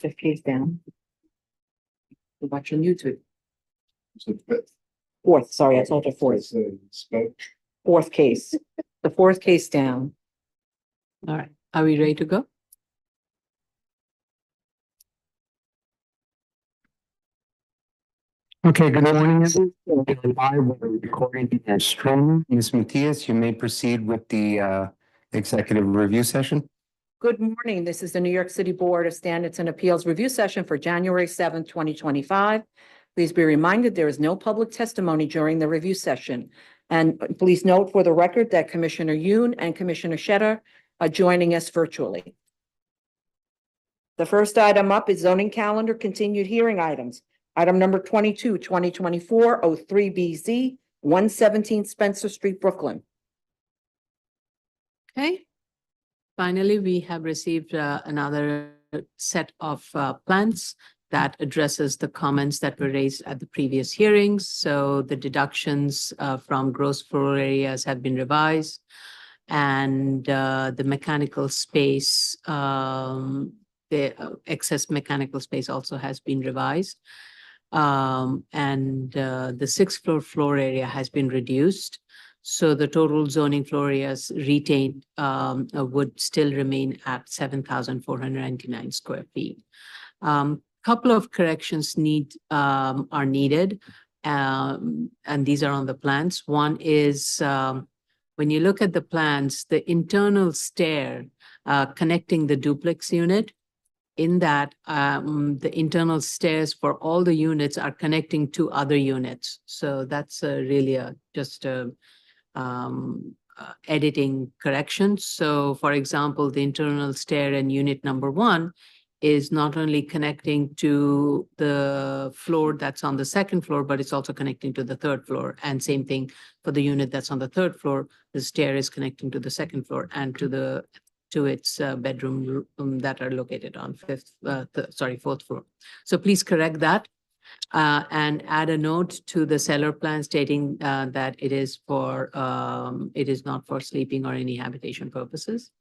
Fifth case down. We're watching YouTube. So fifth. Fourth, sorry, I told you fourth. Fourth case. The fourth case down. All right, are we ready to go? Okay, good morning, everyone. We're live, we're recording and streaming. Ms. Matias, you may proceed with the executive review session. Good morning. This is the New York City Board of Standards and Appeals Review Session for January 7th, 2025. Please be reminded there is no public testimony during the review session. And please note for the record that Commissioner Yoon and Commissioner Shetter are joining us virtually. The first item up is zoning calendar continued hearing items. Item number 22, 2024-03BZ, 117 Spencer Street, Brooklyn. Okay. Finally, we have received another set of plans that addresses the comments that were raised at the previous hearings. So the deductions from gross floor areas have been revised, and the mechanical space, the excess mechanical space also has been revised. The sixth floor area has been reduced. So the total zoning floor areas retained would still remain at 7,499 square feet. Couple of corrections are needed, and these are on the plans. One is when you look at the plans, the internal stair connecting the duplex unit, in that the internal stairs for all the units are connecting to other units. So that's really just a editing correction. So for example, the internal stair in unit number 1 is not only connecting to the floor that's on the second floor, but it's also connecting to the third floor. And same thing for the unit that's on the third floor, the stair is connecting to the second floor and to its bedroom that are located on fourth floor. So please correct that. And add a note to the seller plan stating that it is not for sleeping or any habitation purposes.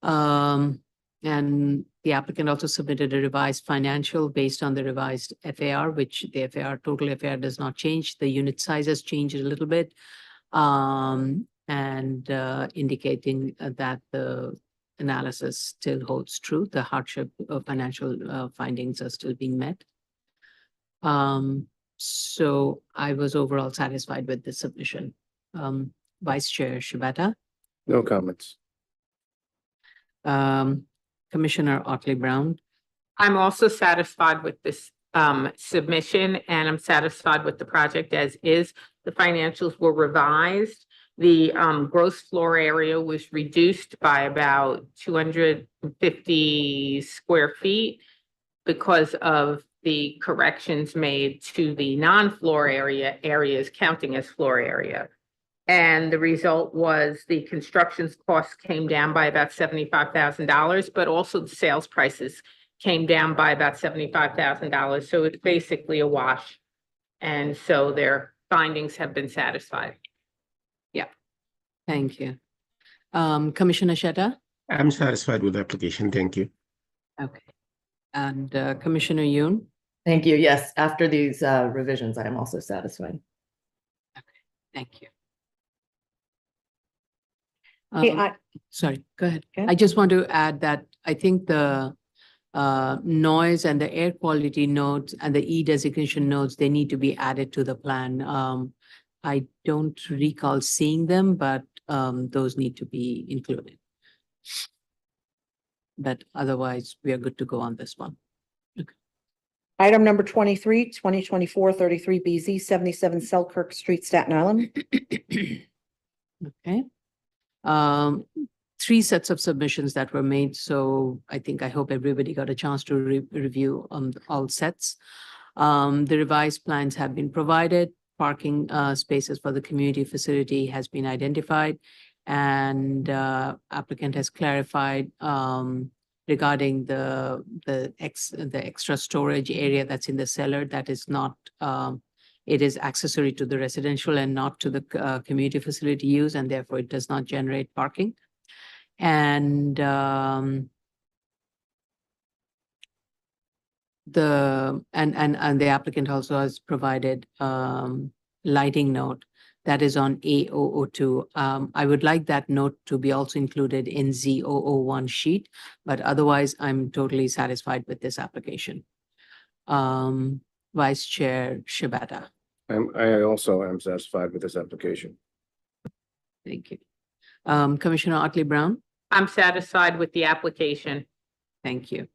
And the applicant also submitted a revised financial based on the revised FAR, which the total FAR does not change. The unit size has changed a little bit, and indicating that the analysis still holds true. The hardship financial findings are still being met. So I was overall satisfied with the submission. Vice Chair Shibata. No comments. Commissioner Otley Brown. I'm also satisfied with this submission, and I'm satisfied with the project as is. The financials were revised. The gross floor area was reduced by about 250 square feet because of the corrections made to the non-floor areas counting as floor area. And the result was the construction costs came down by about $75,000, but also the sales prices came down by about $75,000. So it's basically a wash. And so their findings have been satisfied. Yeah. Thank you. Commissioner Shetter. I'm satisfied with the application. Thank you. Okay. And Commissioner Yoon. Thank you. Yes, after these revisions, I am also satisfied. Okay, thank you. Hey, Sorry, go ahead. Okay. I just want to add that I think the noise and the air quality notes and the E-designation notes, they need to be added to the plan. I don't recall seeing them, but those need to be included. But otherwise, we are good to go on this one. Okay. Item number 23, 2024-33BZ, 77 Selkirk Street, Staten Island. Okay. 3 sets of submissions that were made. So I hope everybody got a chance to review all sets. The revised plans have been provided. Parking spaces for the community facility has been identified, and applicant has clarified regarding the extra storage area that's in the cellar. That is not it is accessory to the residential and not to the community facility use, and therefore it does not generate parking. And and the applicant also has provided lighting note that is on A002. I would like that note to be also included in Z001 sheet, but otherwise I'm totally satisfied with this application. Vice Chair Shibata. I also am satisfied with this application. Thank you. Commissioner Otley Brown. I'm satisfied with the application. Thank you.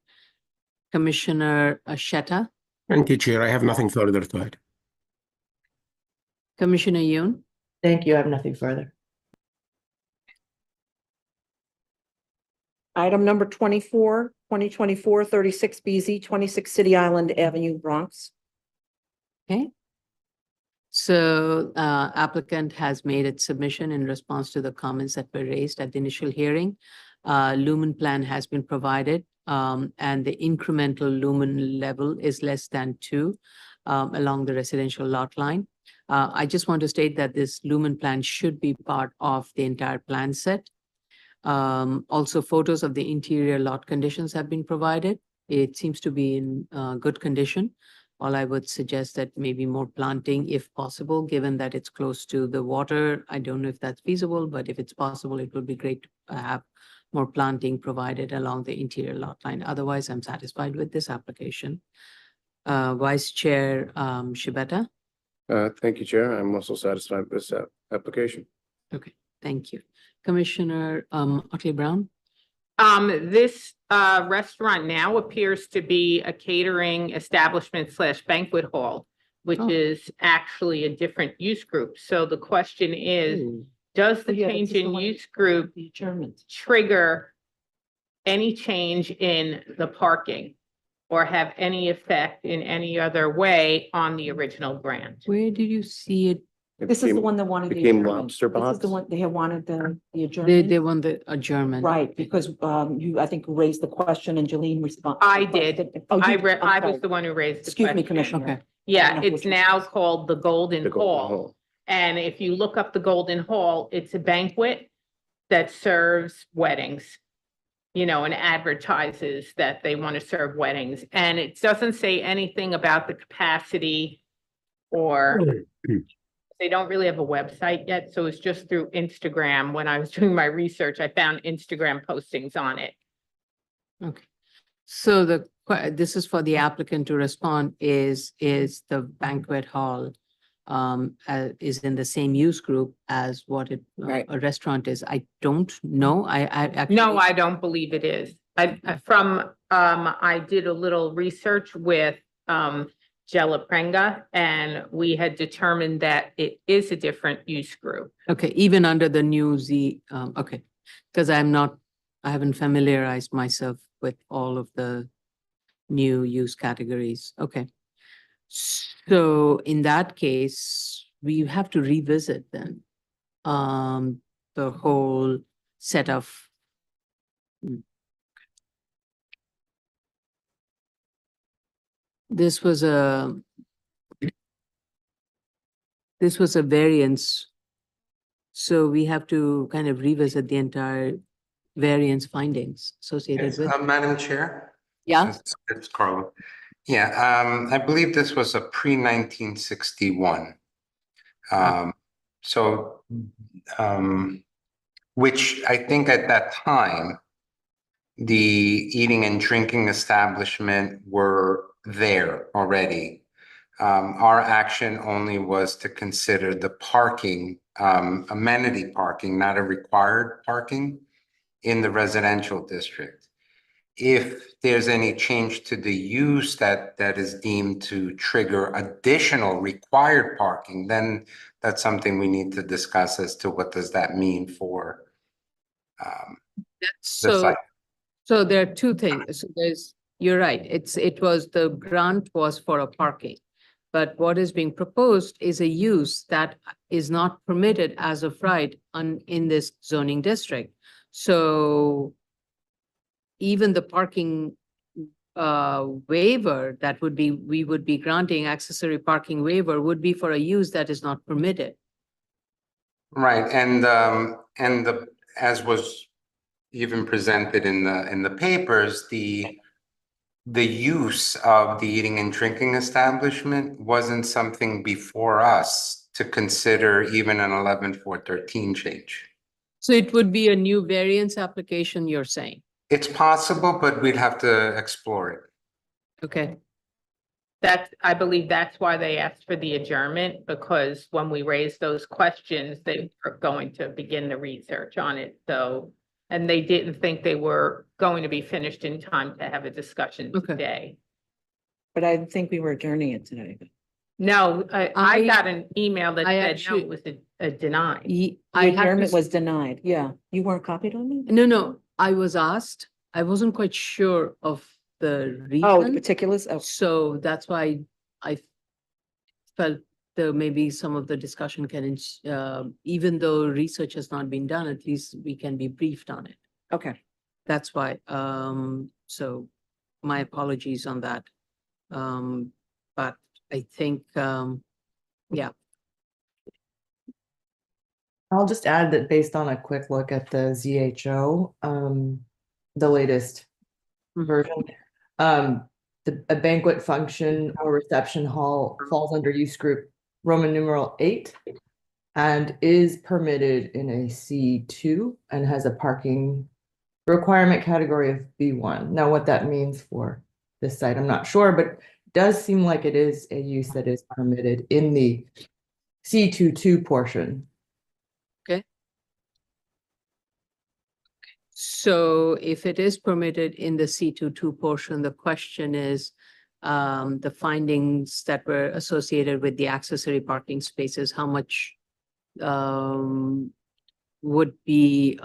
Commissioner Sheta, Thank you, Chair. I have nothing further to add. Commissioner Yoon, Thank you. I have nothing further. Item number 24, 2024, 36 BZ, 26 City Island Avenue, Bronx. okay. So applicant has made its submission in response to the comments that were raised at the initial hearing. Lumen plan has been provided, and the incremental lumen level is less than 2 along the residential lot line. I just want to state that this lumen plan should be part of the entire plan set. Also, photos of the interior lot conditions have been provided. It seems to be in good condition. All I would suggest that maybe more planting if possible, given that it's close to the water. I don't know if that's feasible, but if it's possible, it would be great to have more planting provided along the interior lot line. Otherwise, I'm satisfied with this application. Vice Chair Shibata. Thank you, Chair. I'm also satisfied with this application. Okay, thank you. Commissioner Otley Brown. This restaurant now appears to be a catering establishment / banquet hall, which Oh. is actually a different use group. So the question is, does the Yeah, change this is the in one- use group The adjournment. trigger any change in the parking or have any effect in any other way on the original grant? Where did you see it? It This is the became- one that wanted. the became adjournment. lobster This is the box? one, they had wanted the They adjournment. want the adjournment. Right, because you, I think, raised the question and Jolene responded. I did. Oh, I you, I was okay. the one who raised the Excuse me, question. Commissioner. Okay. I don't Yeah, know it's which one. now called the Golden The Golden Hall. Hall. And if you look up the Golden Hall, it's a banquet that serves weddings, and advertises that they want to serve weddings. And it doesn't say anything about the capacity or they don't really have a website yet. So it's just through Instagram. When I was doing my research, I found Instagram postings on it. Okay. So this is for the applicant to respond is the banquet hall is in the same use group as what Right. a restaurant is. I don't know. I actually. No, I don't believe it is. I did a little research with Jella Prenga, and we had determined that it is a different use group. Okay, even under the new okay, because I haven't familiarized myself with all of the new use categories. Okay. So in that case, we have to revisit then the whole set of. This was a variance. So we have to kind of revisit the entire variance findings associated Yes, with. Madam Chair? Yeah, It's Carlo. Yeah, I believe this was a pre-1961. So, which I think at that time, the eating and drinking establishment were there already. Our action only was to consider the parking, amenity parking, not a required parking in the residential district. If there's any change to the use that is deemed to trigger additional required parking, then that's something we need to discuss as to what does that mean for the so, site. so there are two things. So you're right. The grant was for a parking. But what is being proposed is a use that is not permitted as of right in this zoning district. So even the parking waiver that we would be granting accessory parking waiver would be for a use that is not permitted. Right, and as was even presented in the papers, the the use of the eating and drinking establishment wasn't something before us to consider even an 11-413 change. So it would be a new variance application, you're saying? It's possible, but we'd have to explore it. Okay, I believe that's why they asked for the adjournment, because when we raised those questions, they were going to begin the research on it, so. And they didn't think they were going to be finished in time to have a discussion Okay. today. But I think we were adjourning it today. No, I I- got an email that I said, no, actually- it was a denied. The I have to adjournment was denied. Yeah. You weren't copied on it? No, I was asked, I wasn't quite sure of the Oh, the reason. particulars? Oh, So that's why I felt there maybe some of the discussion can, even though research has not been done, at least we can be briefed on it. okay. That's why, so my apologies on that. But I think, yeah, I'll just add that based on a quick look at the ZHO, the latest version, a banquet function or reception hall falls under use group Roman numeral 8 and is permitted in a C2 and has a parking requirement category of B1. Now, what that means for this site, I'm not sure, but does seem like it is a use that is permitted in the C22 portion. so if it is permitted in the C22 portion, the question is, the findings that were associated with the accessory parking spaces, how much would be,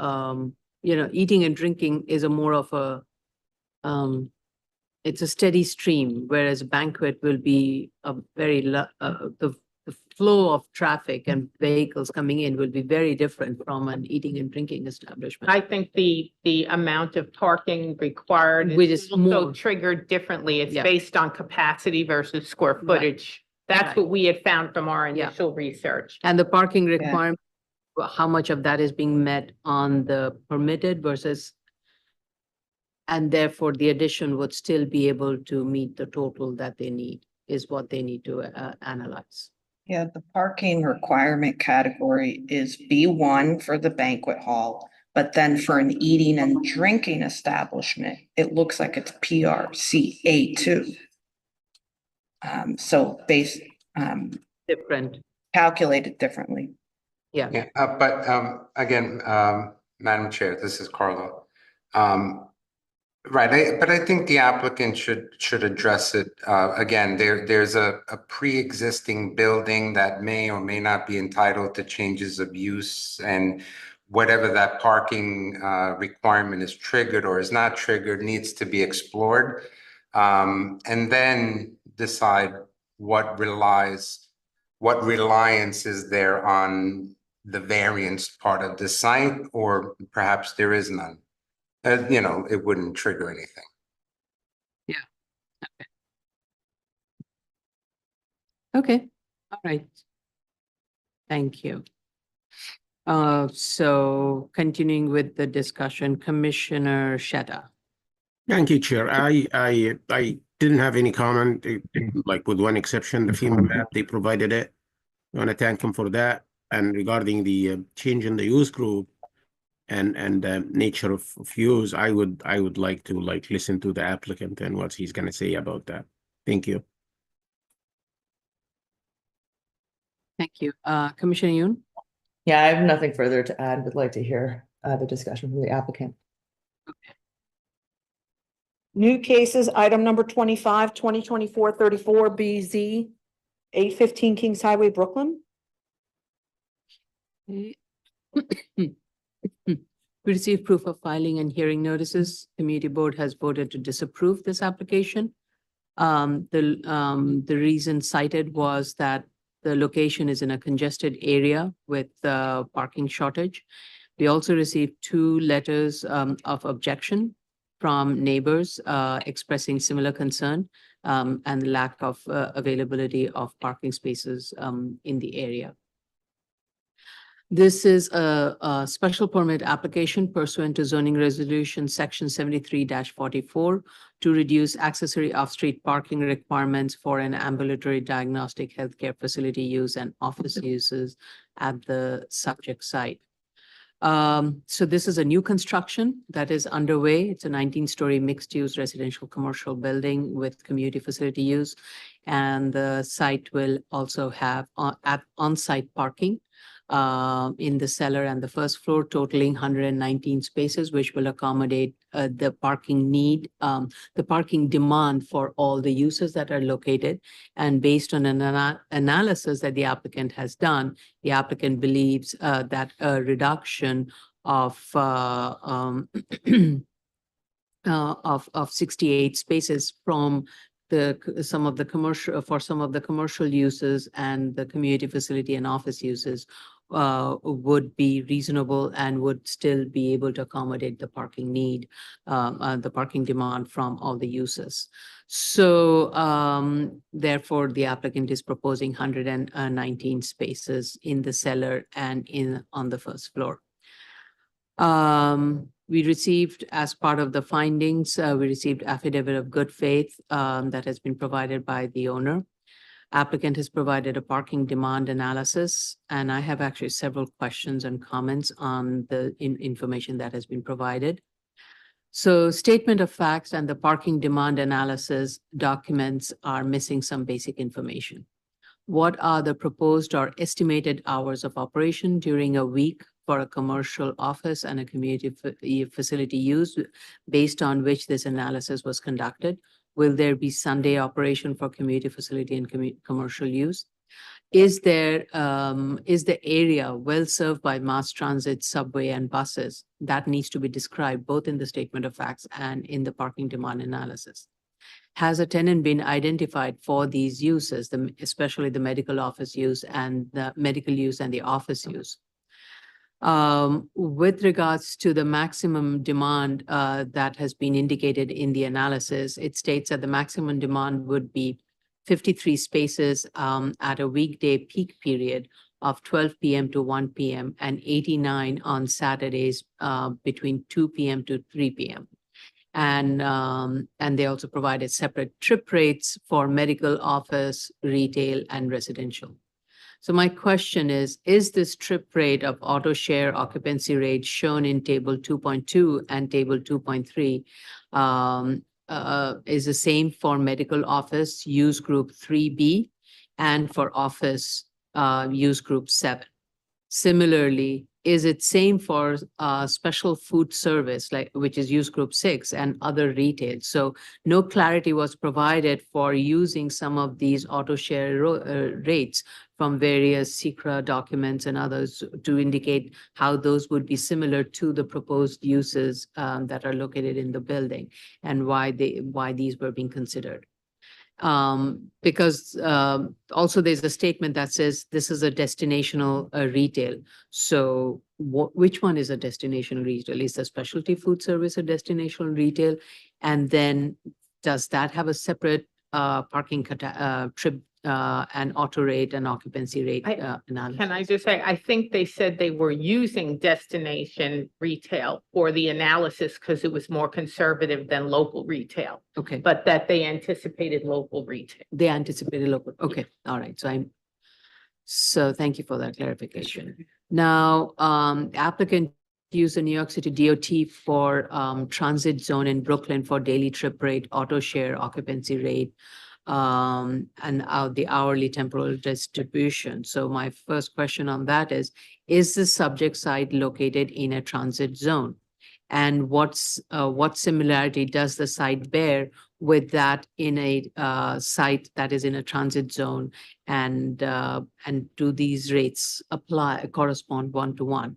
eating and drinking is a more of a, it's a steady stream, whereas banquet will be a very, the flow of traffic and vehicles coming in will be very different from an eating and drinking establishment. I think the amount of parking required Which is is also more. triggered differently. It's Yeah. based on capacity versus square footage. That's Right. what we had found from our Yeah. initial research. And the parking requirement, how much of that is being met on the permitted versus, and therefore the addition would still be able to meet the total that they need, is what they need to analyze. Yeah, the parking requirement category is B1 for the banquet hall, but then for an eating and drinking establishment, it looks like it's PRC A2. So Different, calculated differently. yeah. Yeah, but again, Madam Chair, this is Carlo. Right, but I think the applicant should address it. Again, there's a pre-existing building that may or may not be entitled to changes of use, and whatever that parking requirement is triggered or is not triggered needs to be explored. And then decide what reliance is there on the variance part of the site, or perhaps there is none. It wouldn't trigger anything. Okay, all right. Thank you. So continuing with the discussion, Commissioner Sheta. Thank you, Chair. I didn't have any comment, like with one exception, the FEMA map, they provided it. I want to thank them for that. And regarding the change in the use group and nature of use, I would like to listen to the applicant and what he's going to say about that. Thank you. Thank you. Commissioner Yoon? Yeah, I have nothing further to add. Would like to hear the discussion from the applicant. New cases, item number 25, 2024-34 BZ, 815 Kings Highway, Brooklyn. Okay. We received proof of filing and hearing notices. Community Board has voted to disapprove this application. The reason cited was that the location is in a congested area with parking shortage. We also received 2 letters of objection from neighbors expressing similar concern and lack of availability of parking spaces in the area. This is a special permit application pursuant to zoning resolution section 73-44 to reduce accessory off-street parking requirements for an ambulatory diagnostic healthcare facility use and office uses at the subject site. So this is a new construction that is underway. It's a 19-story mixed-use residential commercial building with community facility use. And the site will also have on-site parking in the cellar and the first floor, totaling 119 spaces, which will accommodate the parking need, the parking demand for all the uses that are located. And based on an analysis that the applicant has done, the applicant believes that a reduction of 68 spaces from some of the commercial uses and the community facility and office uses would be reasonable and would still be able to accommodate the parking need, the parking demand from all the uses. So therefore, the applicant is proposing 119 spaces in the cellar and on the first floor. We received, as part of the findings, we received affidavit of good faith that has been provided by the owner. Applicant has provided a parking demand analysis, and I have actually several questions and comments on the information that has been provided. So statement of facts and the parking demand analysis documents are missing some basic information. What are the proposed or estimated hours of operation during a week for a commercial office and a community facility use based on which this analysis was conducted? Will there be Sunday operation for community facility and commercial use? Is the area well served by mass transit, subway, and buses? That needs to be described both in the statement of facts and in the parking demand analysis. Has a tenant been identified for these uses, especially the medical office use and the medical use and the office use? With regards to the maximum demand that has been indicated in the analysis, it states that the maximum demand would be 53 spaces at a weekday peak period of 12 p.m. to 1 p.m. and 89 on Saturdays between 2 p.m. to 3 p.m. And they also provided separate trip rates for medical, office, retail, and residential. So my question is this trip rate of auto share occupancy rate shown in table 2.2 and table 2.3 is the same for medical office use group 3B and for office use group 7? Similarly, is it same for special food service, which is use group 6 and other retail? So no clarity was provided for using some of these auto share rates from various SECRA documents and others to indicate how those would be similar to the proposed uses that are located in the building and why these were being considered. Because also there's a statement that says this is a destinational retail. So which one is a destinational retail? Is the specialty food service a destinational retail? And then does that have a separate parking trip and auto rate and occupancy rate analysis? Can I just say, I think they said they were using destination retail for the analysis because it was more conservative than local retail, Okay, but that they anticipated local retail. they anticipated local. Okay, all right. So thank you for that clarification. Now, applicant used the New York City DOT for transit zone in Brooklyn for daily trip rate, auto share, occupancy rate, and the hourly temporal distribution. So my first question on that is the subject site located in a transit zone? And what similarity does the site bear with that in a site that is in a transit zone? And do these rates correspond one-to-one?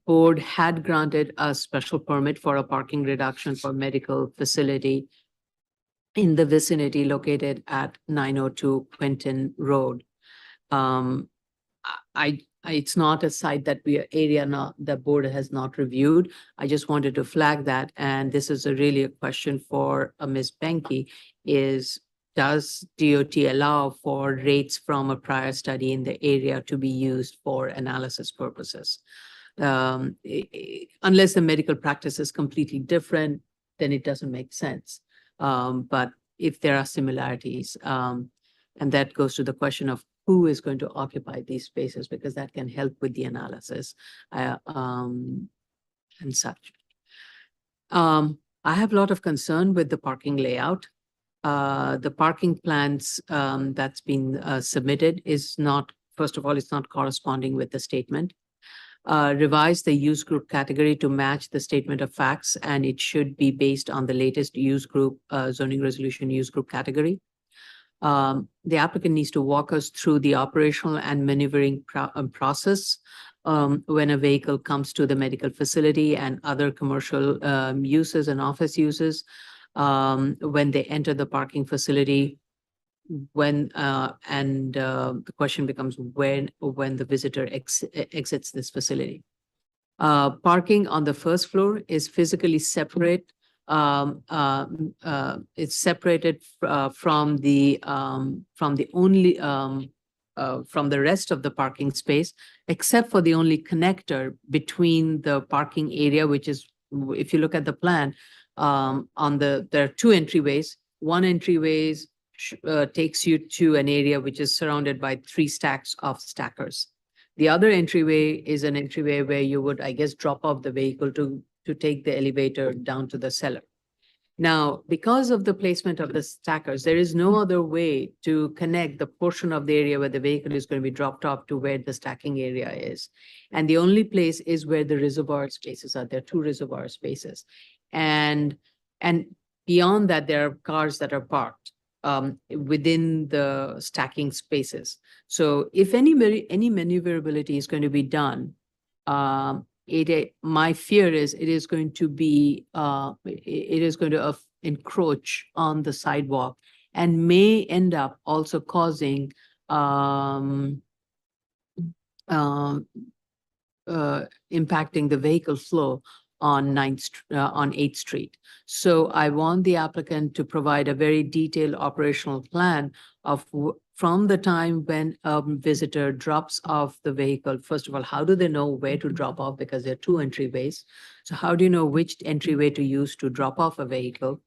Board had granted a special permit for a parking reduction for medical facility in the vicinity located at 902 Quinton Road. It's not a site that the board has not reviewed. I just wanted to flag that. And this is really a question for Ms. Benke, is does DOT allow for rates from a prior study in the area to be used for analysis purposes? Unless the medical practice is completely different, then it doesn't make sense. But if there are similarities, and that goes to the question of who is going to occupy these spaces, because that can help with the analysis and such. I have a lot of concern with the parking layout. The parking plans that's been submitted is not, first of all, it's not corresponding with the statement. Revise the use group category to match the statement of facts, and it should be based on the latest use group, zoning resolution use group category. The applicant needs to walk us through the operational and maneuvering process when a vehicle comes to the medical facility and other commercial uses and office uses, when they enter the parking facility, when the question becomes when the visitor exits this facility. Parking on the first floor is physically separate. It's separated from the rest of the parking space, except for the only connector between the parking area, which is, if you look at the plan, there are two entryways. One entryway takes you to an area which is surrounded by 3 stacks of stackers. The other entryway is an entryway where you would, I guess, drop off the vehicle to take the elevator down to the cellar. Now, because of the placement of the stackers, there is no other way to connect the portion of the area where the vehicle is going to be dropped off to where the stacking area is. And the only place is where the reservoir spaces are. There are 2 reservoir spaces. And beyond that, there are cars that are parked within the stacking spaces. So if any maneuverability is going to be done, my fear is it is going to encroach on the sidewalk and may end up also causing impacting the vehicle flow on 8th Street. So I want the applicant to provide a very detailed operational plan of from the time when a visitor drops off the vehicle. First of all, how do they know where to drop off? Because there are 2 entryways. So how do you know which entryway to use to drop off a vehicle?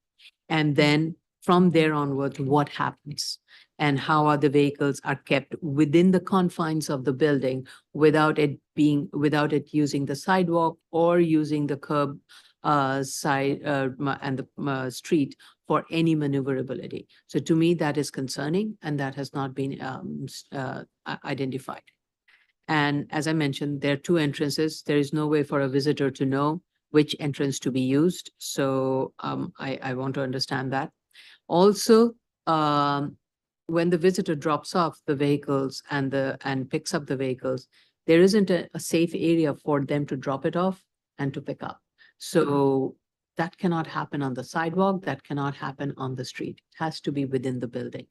And then from there onwards, what happens? And how are the vehicles are kept within the confines of the building without it using the sidewalk or using the curb side and the street for any maneuverability. So to me, that is concerning, and that has not been identified. And as I mentioned, there are 2 entrances. There is no way for a visitor to know which entrance to be used. So I want to understand that. Also, when the visitor drops off the vehicles and picks up the vehicles, there isn't a safe area for them to drop it off and to pick up. So that cannot happen on the sidewalk. That cannot happen on the street. It has to be within the building.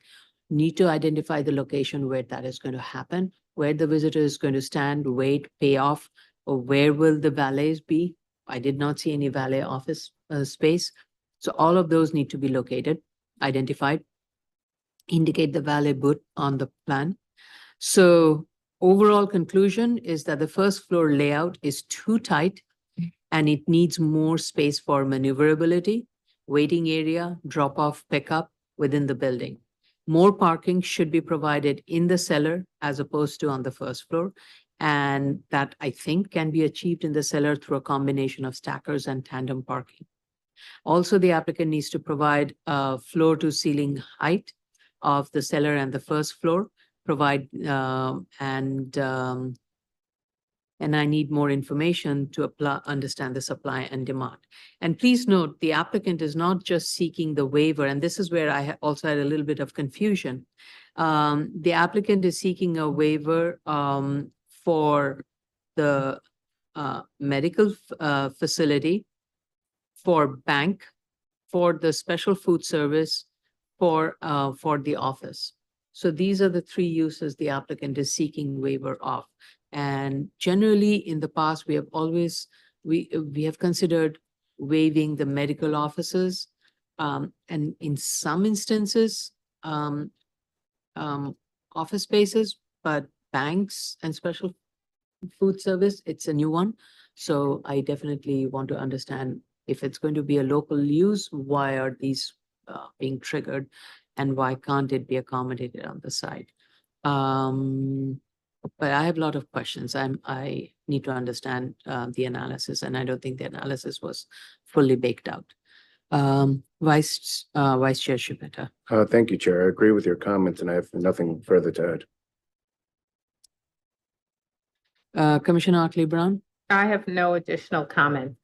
Need to identify the location where that is going to happen, where the visitor is going to stand, wait, pay off, or where will the valets be? I did not see any valet office space. So all of those need to be located, identified, indicate the valet booth on the plan. So overall conclusion is that the first floor layout is too tight and it needs more space for maneuverability, waiting area, drop off, pickup within the building. More parking should be provided in the cellar as opposed to on the first floor. And that, I think, can be achieved in the cellar through a combination of stackers and tandem parking. Also, the applicant needs to provide floor to ceiling height of the cellar and the first floor, provide and I need more information to understand the supply and demand. And please note, the applicant is not just seeking the waiver, and this is where I also had a little bit of confusion. The applicant is seeking a waiver for the medical facility, for bank, for the special food service, for the office. So these are the 3 uses the applicant is seeking waiver of. And generally in the past, we have always, we have considered waiving the medical offices. And in some instances, office spaces, but banks and special food service, it's a new one. So I definitely want to understand if it's going to be a local use, why are these being triggered? And why can't it be accommodated on the side? But I have a lot of questions. I need to understand the analysis, and I don't think the analysis was fully baked out. Vice Chair Schubetta. Thank you, Chair. I agree with your comments and I have nothing further to add. Commissioner Otley Brown. I have no additional comments.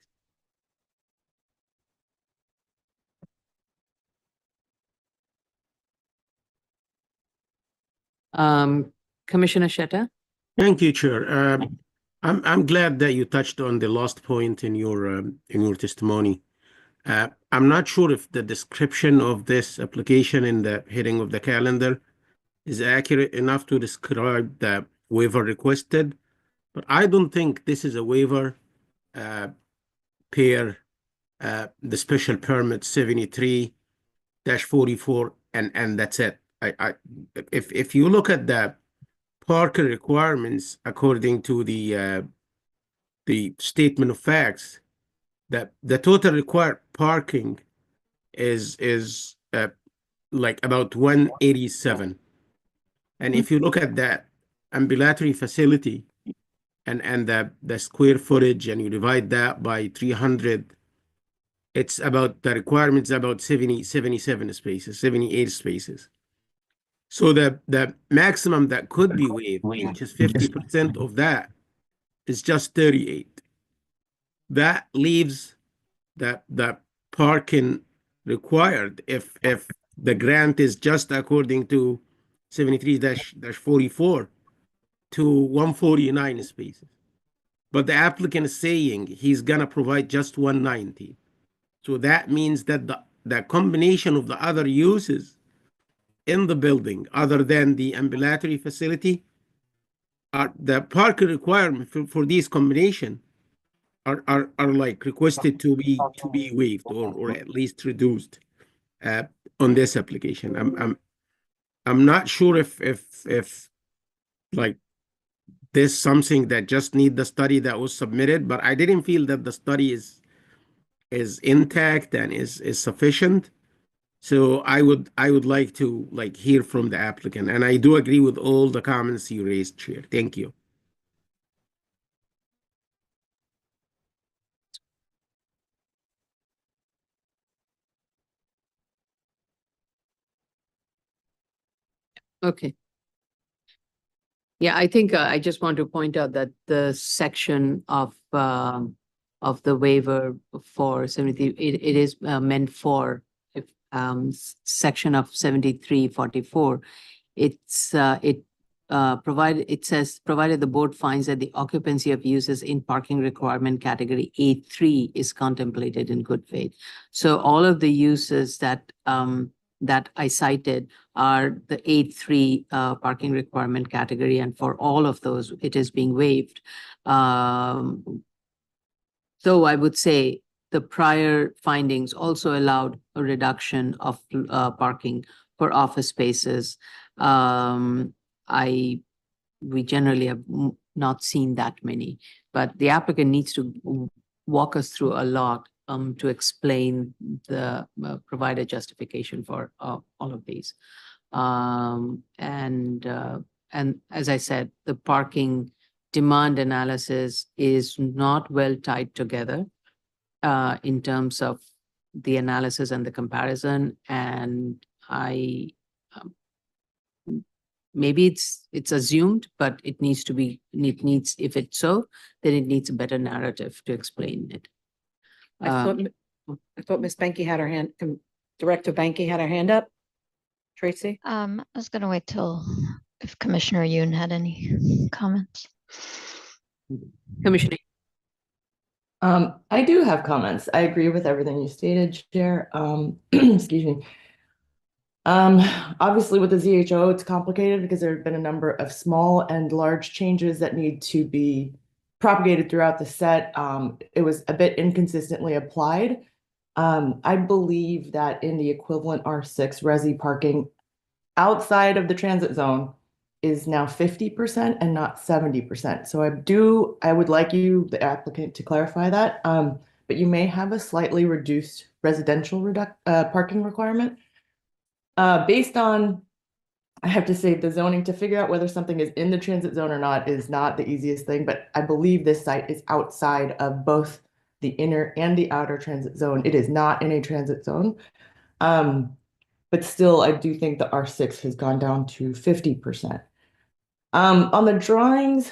Commissioner Shetta. Thank you, Chair. I'm glad that you touched on the last point in your testimony. I'm not sure if the description of this application in the heading of the calendar is accurate enough to describe the waiver requested, but I don't think this is a waiver per the special permit 73-44, and that's it. If you look at the parking requirements according to the statement of facts, that the total required parking is like about 187. And if you look at that ambulatory facility and the square footage and you divide that by 300, it's about the requirements about 77 spaces, 78 spaces. So the maximum that could be waived, which is 50% of that, is just 38. That leaves the parking required if the grant is just according to 73-44 to 149 spaces. But the applicant is saying he's gonna provide just 190. So that means that the combination of the other uses in the building, other than the ambulatory facility, are the parking requirement for these combination are like requested to be waived or at least reduced on this application. I'm not sure if like this something that just need the study that was submitted, but I didn't feel that the study is intact and is sufficient. So I would like to hear from the applicant, and I do agree with all the comments you raised, Chair. Thank you. Okay. Yeah, I think I just want to point out that the section of the waiver for 73, it is meant for section of 73-44. It says provided the board finds that the occupancy of uses in parking requirement category A3 is contemplated in good faith. So all of the uses that I cited are the A3 parking requirement category, and for all of those, it is being waived. So I would say the prior findings also allowed a reduction of parking for office spaces. We generally have not seen that many, but the applicant needs to walk us through a lot to explain the provided justification for all of these. And as I said, the parking demand analysis is not well tied together in terms of the analysis and the comparison. And maybe it's assumed, but it needs to be, if it's so, then it needs a better narrative to explain it. I thought Ms. Benke had her hand, Director Benke had her hand up. Tracy? I was going to wait till if Commissioner Yoon had any comments. Commissioner. I do have comments. I agree with everything you stated, Chair. Excuse me. Obviously with the ZHO, it's complicated because there have been a number of small and large changes that need to be propagated throughout the set. It was a bit inconsistently applied. I believe that in the equivalent R6 resi parking, outside of the transit zone is now 50% and not 70%. So I would like you, the applicant, to clarify that. But you may have a slightly reduced residential parking requirement. Based on, I have to say, the zoning, to figure out whether something is in the transit zone or not is not the easiest thing, but I believe this site is outside of both the inner and the outer transit zone. It is not in a transit zone. But still, I do think the R6 has gone down to 50%. On the drawings,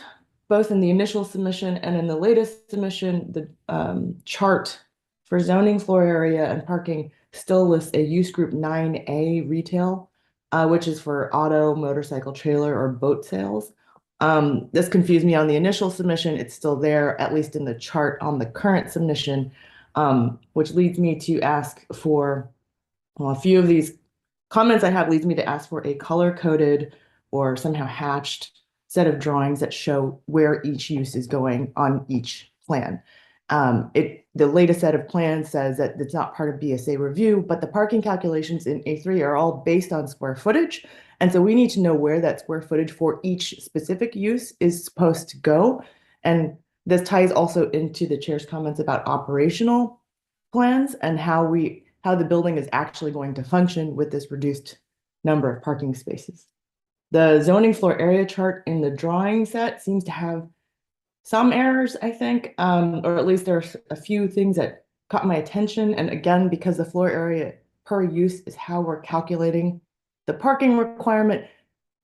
both in the initial submission and in the latest submission, the chart for zoning floor area and parking still lists a use group 9A retail, which is for auto, motorcycle, trailer, or boat sales. This confused me on the initial submission. It's still there, at least in the chart on the current submission, which leads me to ask for, well, a few of these comments I have leads me to ask for a color-coded or somehow hatched set of drawings that show where each use is going on each plan. The latest set of plans says that it's not part of BSA review, but the parking calculations in A3 are all based on square footage. And so we need to know where that square footage for each specific use is supposed to go. And this ties also into the chair's comments about operational plans and how the building is actually going to function with this reduced number of parking spaces. The zoning floor area chart in the drawing set seems to have some errors, I think, or at least there's a few things that caught my attention. And again, because the floor area per use is how we're calculating the parking requirement,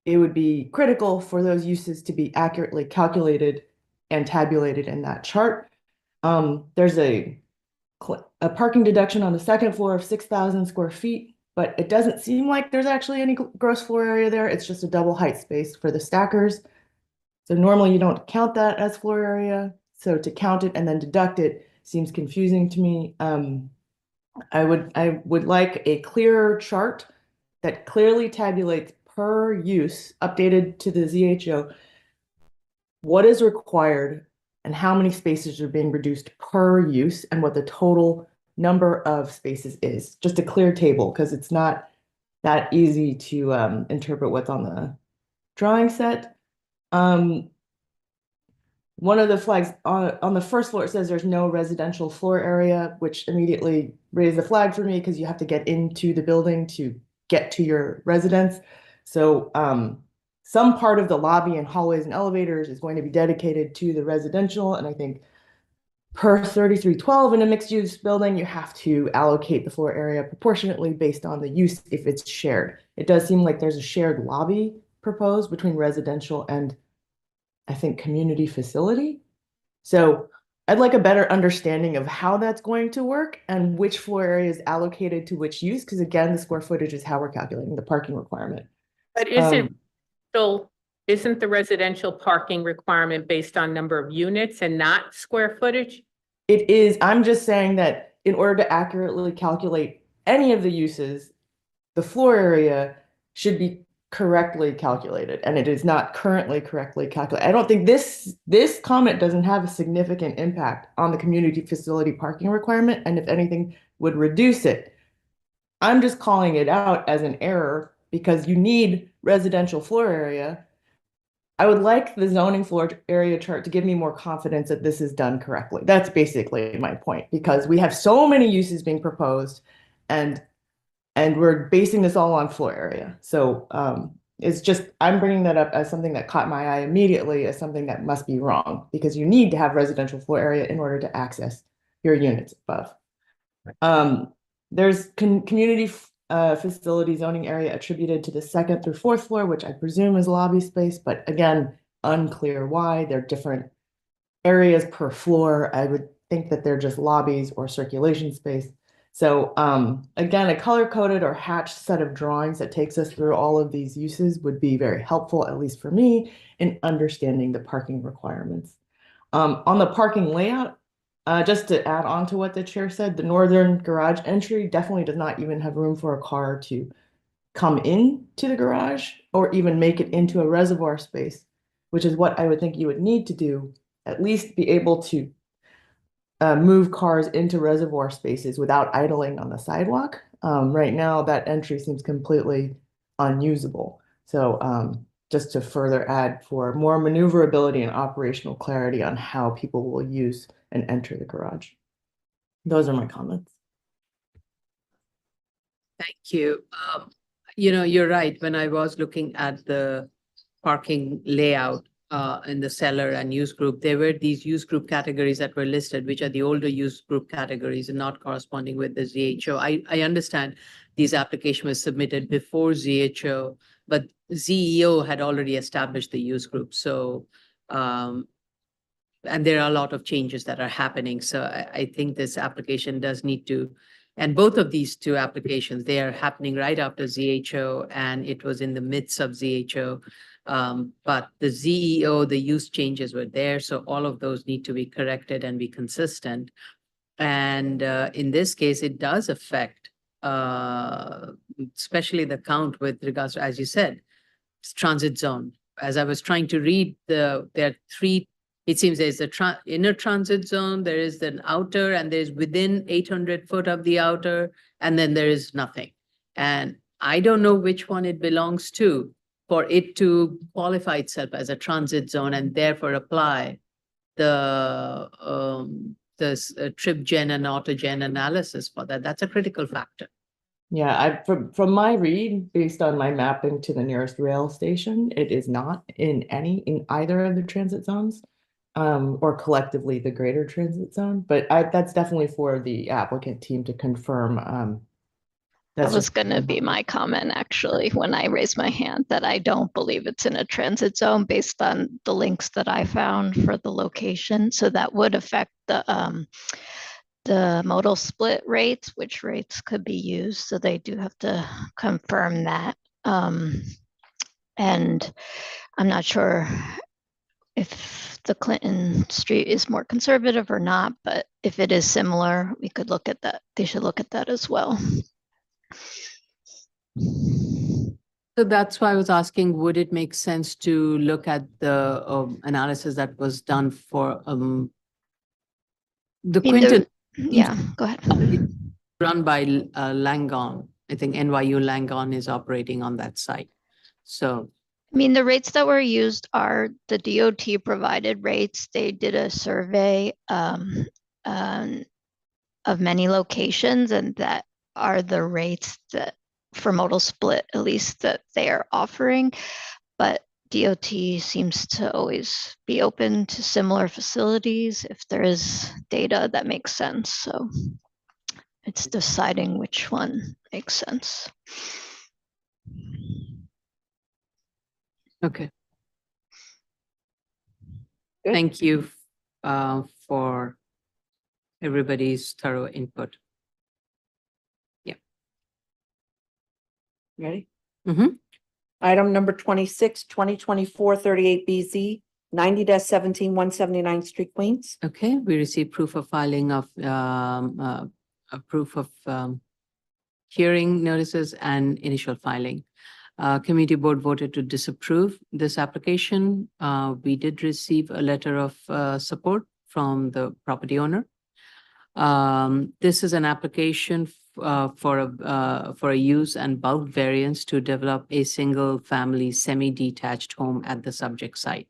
it would be critical for those uses to be accurately calculated and tabulated in that chart. There's a parking deduction on the second floor of 6,000 square feet, but it doesn't seem like there's actually any gross floor area there. It's just a double height space for the stackers. So normally you don't count that as floor area. So to count it and then deduct it seems confusing to me. I would like a clearer chart that clearly tabulates per use, updated to the ZHO, what is required and how many spaces are being reduced per use and what the total number of spaces is. Just a clear table, because it's not that easy to interpret what's on the drawing set. One of the flags on the first floor, it says there's no residential floor area, which immediately raised the flag for me because you have to get into the building to get to your residence. So some part of the lobby and hallways and elevators is going to be dedicated to the residential. And I think per 3312 in a mixed use building, you have to allocate the floor area proportionately based on the use if it's shared. It does seem like there's a shared lobby proposed between residential and I think community facility. So I'd like a better understanding of how that's going to work and which floor area is allocated to which use, because again, the square footage is how we're calculating the parking requirement. But isn't the residential parking requirement based on number of units and not square footage? It is. I'm just saying that in order to accurately calculate any of the uses, the floor area should be correctly calculated, and it is not currently correctly calculated. I don't think this comment doesn't have a significant impact on the community facility parking requirement, and if anything would reduce it. I'm just calling it out as an error because you need residential floor area. I would like the zoning floor area chart to give me more confidence that this is done correctly. That's basically my point, because we have so many uses being proposed and we're basing this all on floor area. So it's just, I'm bringing that up as something that caught my eye immediately as something that must be wrong, because you need to have residential floor area in order to access your units above. There's community facility zoning area attributed to the second through fourth floor, which I presume is lobby space, but again, unclear why. They're different areas per floor. I would think that they're just lobbies or circulation space. So again, a color-coded or hatched set of drawings that takes us through all of these uses would be very helpful, at least for me, in understanding the parking requirements. On the parking layout, just to add on to what the chair said, the northern garage entry definitely does not even have room for a car to come in to the garage or even make it into a reservoir space, which is what I would think you would need to do, at least be able to move cars into reservoir spaces without idling on the sidewalk. Right now, that entry seems completely unusable. So just to further add for more maneuverability and operational clarity on how people will use and enter the garage. Those are my comments. Thank you. You know, you're right. When I was looking at the parking layout in the seller and use group, there were these use group categories that were listed, which are the older use group categories and not corresponding with the ZHO. I understand these applications were submitted before ZHO, but ZEO had already established the use group. So, and there are a lot of changes that are happening. So I think this application does need to, and both of these two applications, they are happening right after ZHO, and it was in the midst of ZHO. But the ZEO, the use changes were there. So all of those need to be corrected and be consistent. And in this case, it does affect, especially the count with regards to, as you said, transit zone. As I was trying to read there are three, it seems there's the inner transit zone, there is an outer, and there's within 800 foot of the outer, and then there is nothing. And I don't know which one it belongs to for it to qualify itself as a transit zone and therefore apply the trip gen and auto gen analysis for that. That's a critical factor. Yeah, from my read, based on my mapping to the nearest rail station, it is not in either of the transit zones, or collectively the greater transit zone. But that's definitely for the applicant team to confirm. That That's was just- going to be my comment, actually, when I raised my hand, that I don't believe it's in a transit zone based on the links that I found for the location. So that would affect the modal split rates, which rates could be used. So they do have to confirm that. And I'm not sure if the Clinton Street is more conservative or not, but if it is similar, we could look at that. They should look at that as well. So that's why I was asking, would it make sense to look at the analysis that was done for the I mean, Quinton yeah, go ahead. run by Langon? I think NYU Langon is operating on that site. So I mean, the rates that were used are the DOT provided rates. They did a survey of many locations, and that are the rates that for modal split, at least, that they are offering. But DOT seems to always be open to similar facilities if there is data that makes sense. So it's deciding which one makes sense. okay. Thank you for everybody's thorough input. Ready? Mhm. Item number 26, 2024-38BZ, 90-17-179 Street, Queens. Okay, we received proof of filing of a proof of hearing notices and initial filing. Committee board voted to disapprove this application. We did receive a letter of support from the property owner. This is an application for a use and bulk variance to develop a single family semi-detached home at the subject site.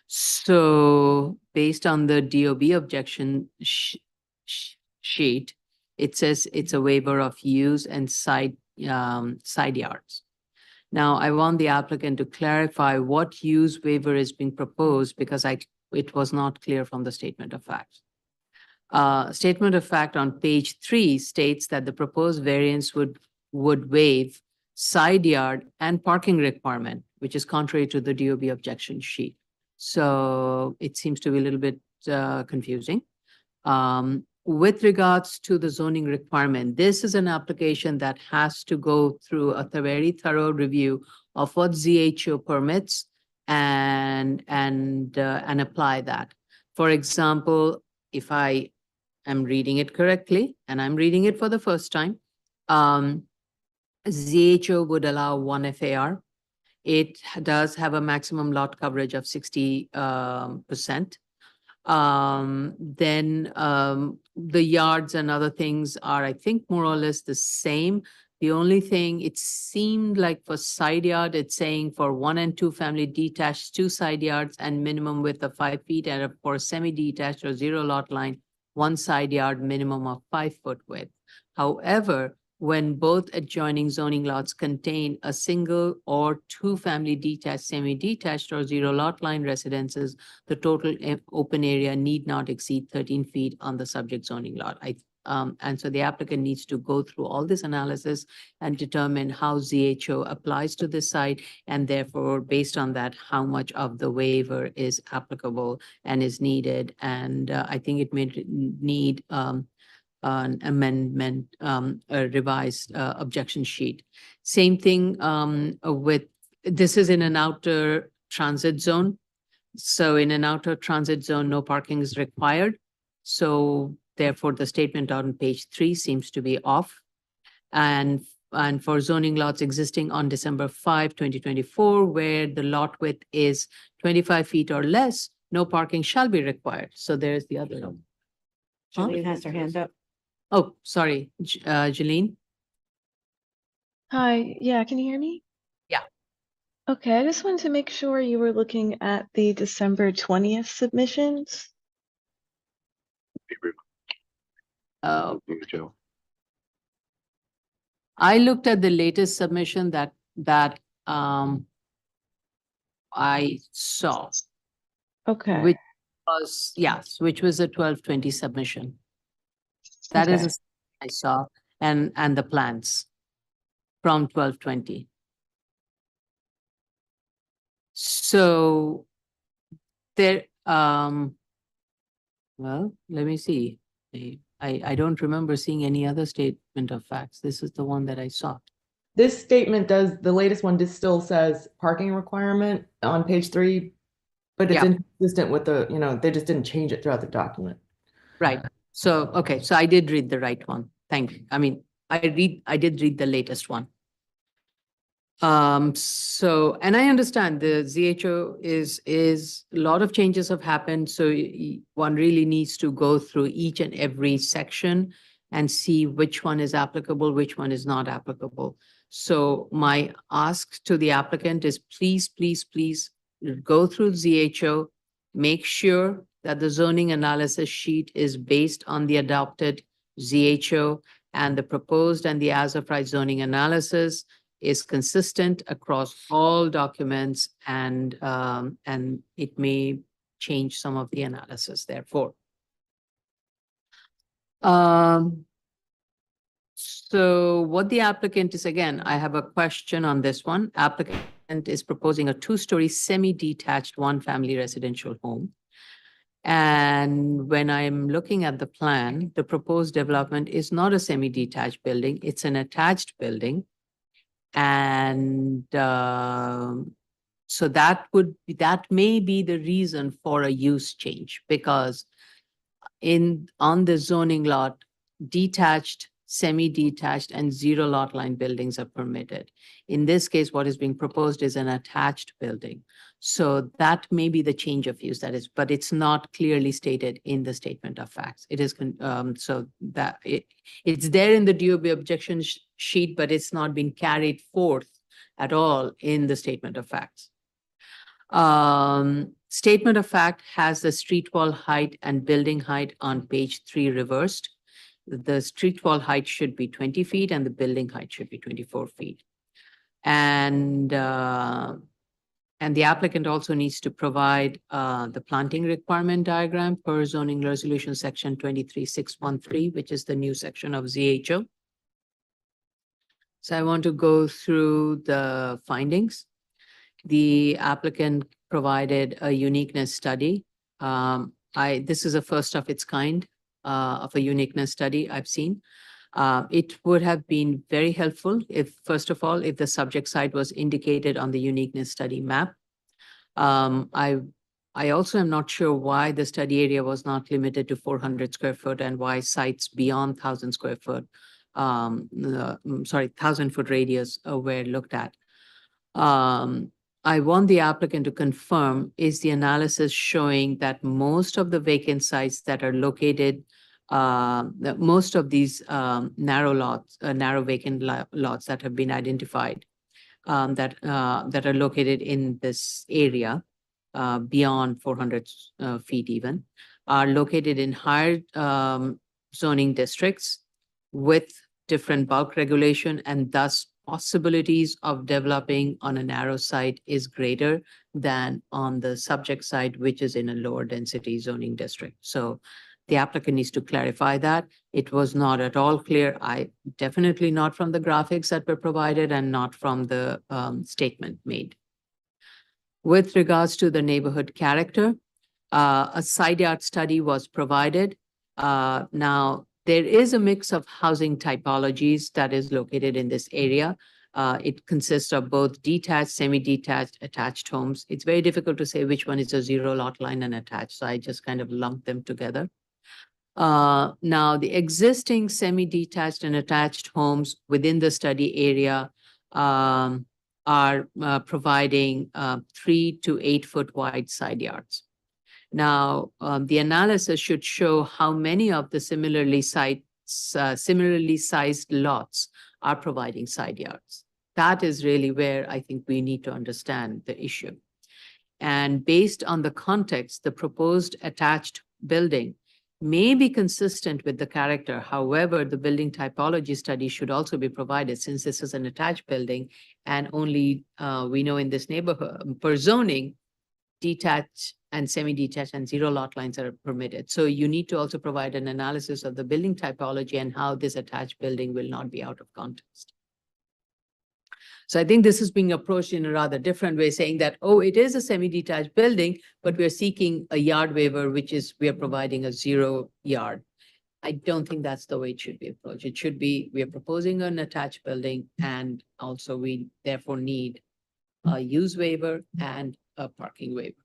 So based on the DOB objection sheet, it says it's a waiver of use and side yards. Now, I want the applicant to clarify what use waiver is being proposed because it was not clear from the statement of facts. Statement of fact on page 3 states that the proposed variance would waive side yard and parking requirement, which is contrary to the DOB objection sheet. So it seems to be a little bit confusing. With regards to the zoning requirement, this is an application that has to go through a very thorough review of what ZHO permits and apply that. For example, if I am reading it correctly, and I'm reading it for the first time, ZHO would allow 1 FAR. It does have a maximum lot coverage of 60%. Then the yards and other things are, I think, more or less the same. The only thing, it seemed like for side yard, it's saying for 1 and 2 family detached, 2 side yards and minimum width of 5 feet, and for semi-detached or 0 lot line, 1 side yard minimum of 5 foot width. However, when both adjoining zoning lots contain a single or 2 family detached, semi-detached or 0 lot line residences, the total open area need not exceed 13 feet on the subject zoning lot. And so the applicant needs to go through all this analysis and determine how ZHO applies to this site, and therefore, based on that, how much of the waiver is applicable and is needed. And I think it may need an amendment, a revised objection sheet. Same thing with, this is in an outer transit zone. So in an outer transit zone, no parking is required. So therefore, the statement on page 3 seems to be off. And for zoning lots existing on December 5, 2024, where the lot width is 25 feet or less, no parking shall be required. So there's the other one. Jillian has her hand up. Oh, sorry, Jeline? Hi, yeah, can you hear me? Yeah. Okay, I just wanted to make sure you were looking at the December 20th submissions. Joe. I looked at the latest submission that I saw, Okay, which was, yes, which was a 12/20 submission. That is, Okay. I saw, and the plans from 12/20. So there, well, let me see. I don't remember seeing any other statement of facts. This is the one that I saw. This statement does, the latest one just still says parking requirement on page 3, but it's Yeah. inconsistent with the, they just didn't change it throughout the document. Right. So, okay, so I did read the right one. Thank you. I mean, I did read the latest one. So, and I understand the ZHO is a lot of changes have happened. So one really needs to go through each and every section and see which one is applicable, which one is not applicable. So my ask to the applicant is please, please, please go through ZHO, make sure that the zoning analysis sheet is based on the adopted ZHO, and the proposed and the as of right zoning analysis is consistent across all documents, and it may change some of the analysis therefore. So what the applicant is, again, I have a question on this one. Applicant is proposing a 2-story semi-detached 1-family residential home. And when I'm looking at the plan, the proposed development is not a semi-detached building, it's an attached building. And so that may be the reason for a use change, because on the zoning lot, detached, semi-detached, and 0 lot line buildings are permitted. In this case, what is being proposed is an attached building. So that may be the change of use, that is, but it's not clearly stated in the statement of facts. It is, so that it's there in the DOB objection sheet, but it's not been carried forth at all in the statement of facts. Statement of fact has the street wall height and building height on page 3 reversed. The street wall height should be 20 feet and the building height should be 24 feet. And the applicant also needs to provide the planting requirement diagram per zoning resolution section 23613, which is the new section of ZHO. So I want to go through the findings. The applicant provided a uniqueness study. This is a first of its kind of a uniqueness study I've seen. It would have been very helpful if, first of all, if the subject site was indicated on the uniqueness study map. I also am not sure why the study area was not limited to 400 square foot and why sites beyond 1,000 square foot, 1,000 foot radius were looked at. I want the applicant to confirm, is the analysis showing that most of the vacant sites that are located Most of these narrow lots, narrow vacant lots that have been identified that are located in this area beyond 400 feet even, are located in higher zoning districts with different bulk regulation, and thus possibilities of developing on a narrow site is greater than on the subject site, which is in a lower density zoning district. So the applicant needs to clarify that. It was not at all clear. Definitely not from the graphics that were provided and not from the statement made. With regards to the neighborhood character, a side yard study was provided. Now, there is a mix of housing typologies that is located in this area. It consists of both detached, semi-detached, attached homes. It's very difficult to say which one is a zero lot line and attached, so I just kind of lumped them together. Now, the existing semi-detached and attached homes within the study area are providing 3 to 8 foot wide side yards. Now, the analysis should show how many of the similarly sized lots are providing side yards. That is really where I think we need to understand the issue. And based on the context, the proposed attached building may be consistent with the character. However, the building typology study should also be provided, since this is an attached building and only we know in this neighborhood per zoning, detached and semi-detached and zero lot lines are permitted. So you need to also provide an analysis of the building typology and how this attached building will not be out of context. So I think this is being approached in a rather different way, saying that, oh, it is a semi-detached building, but we're seeking a yard waiver, which is we are providing a 0 yard. I don't think that's the way it should be approached. It should be, we are proposing an attached building, and also we therefore need a use waiver and a parking waiver.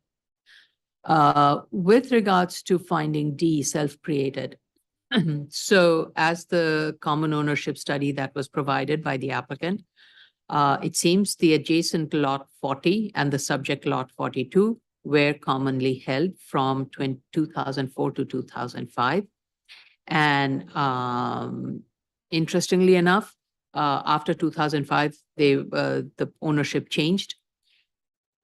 With regards to finding D, self-created. So as the common ownership study that was provided by the applicant, it seems the adjacent lot 40 and the subject lot 42 were commonly held from 2004 to 2005. And interestingly enough, after 2005, the ownership changed.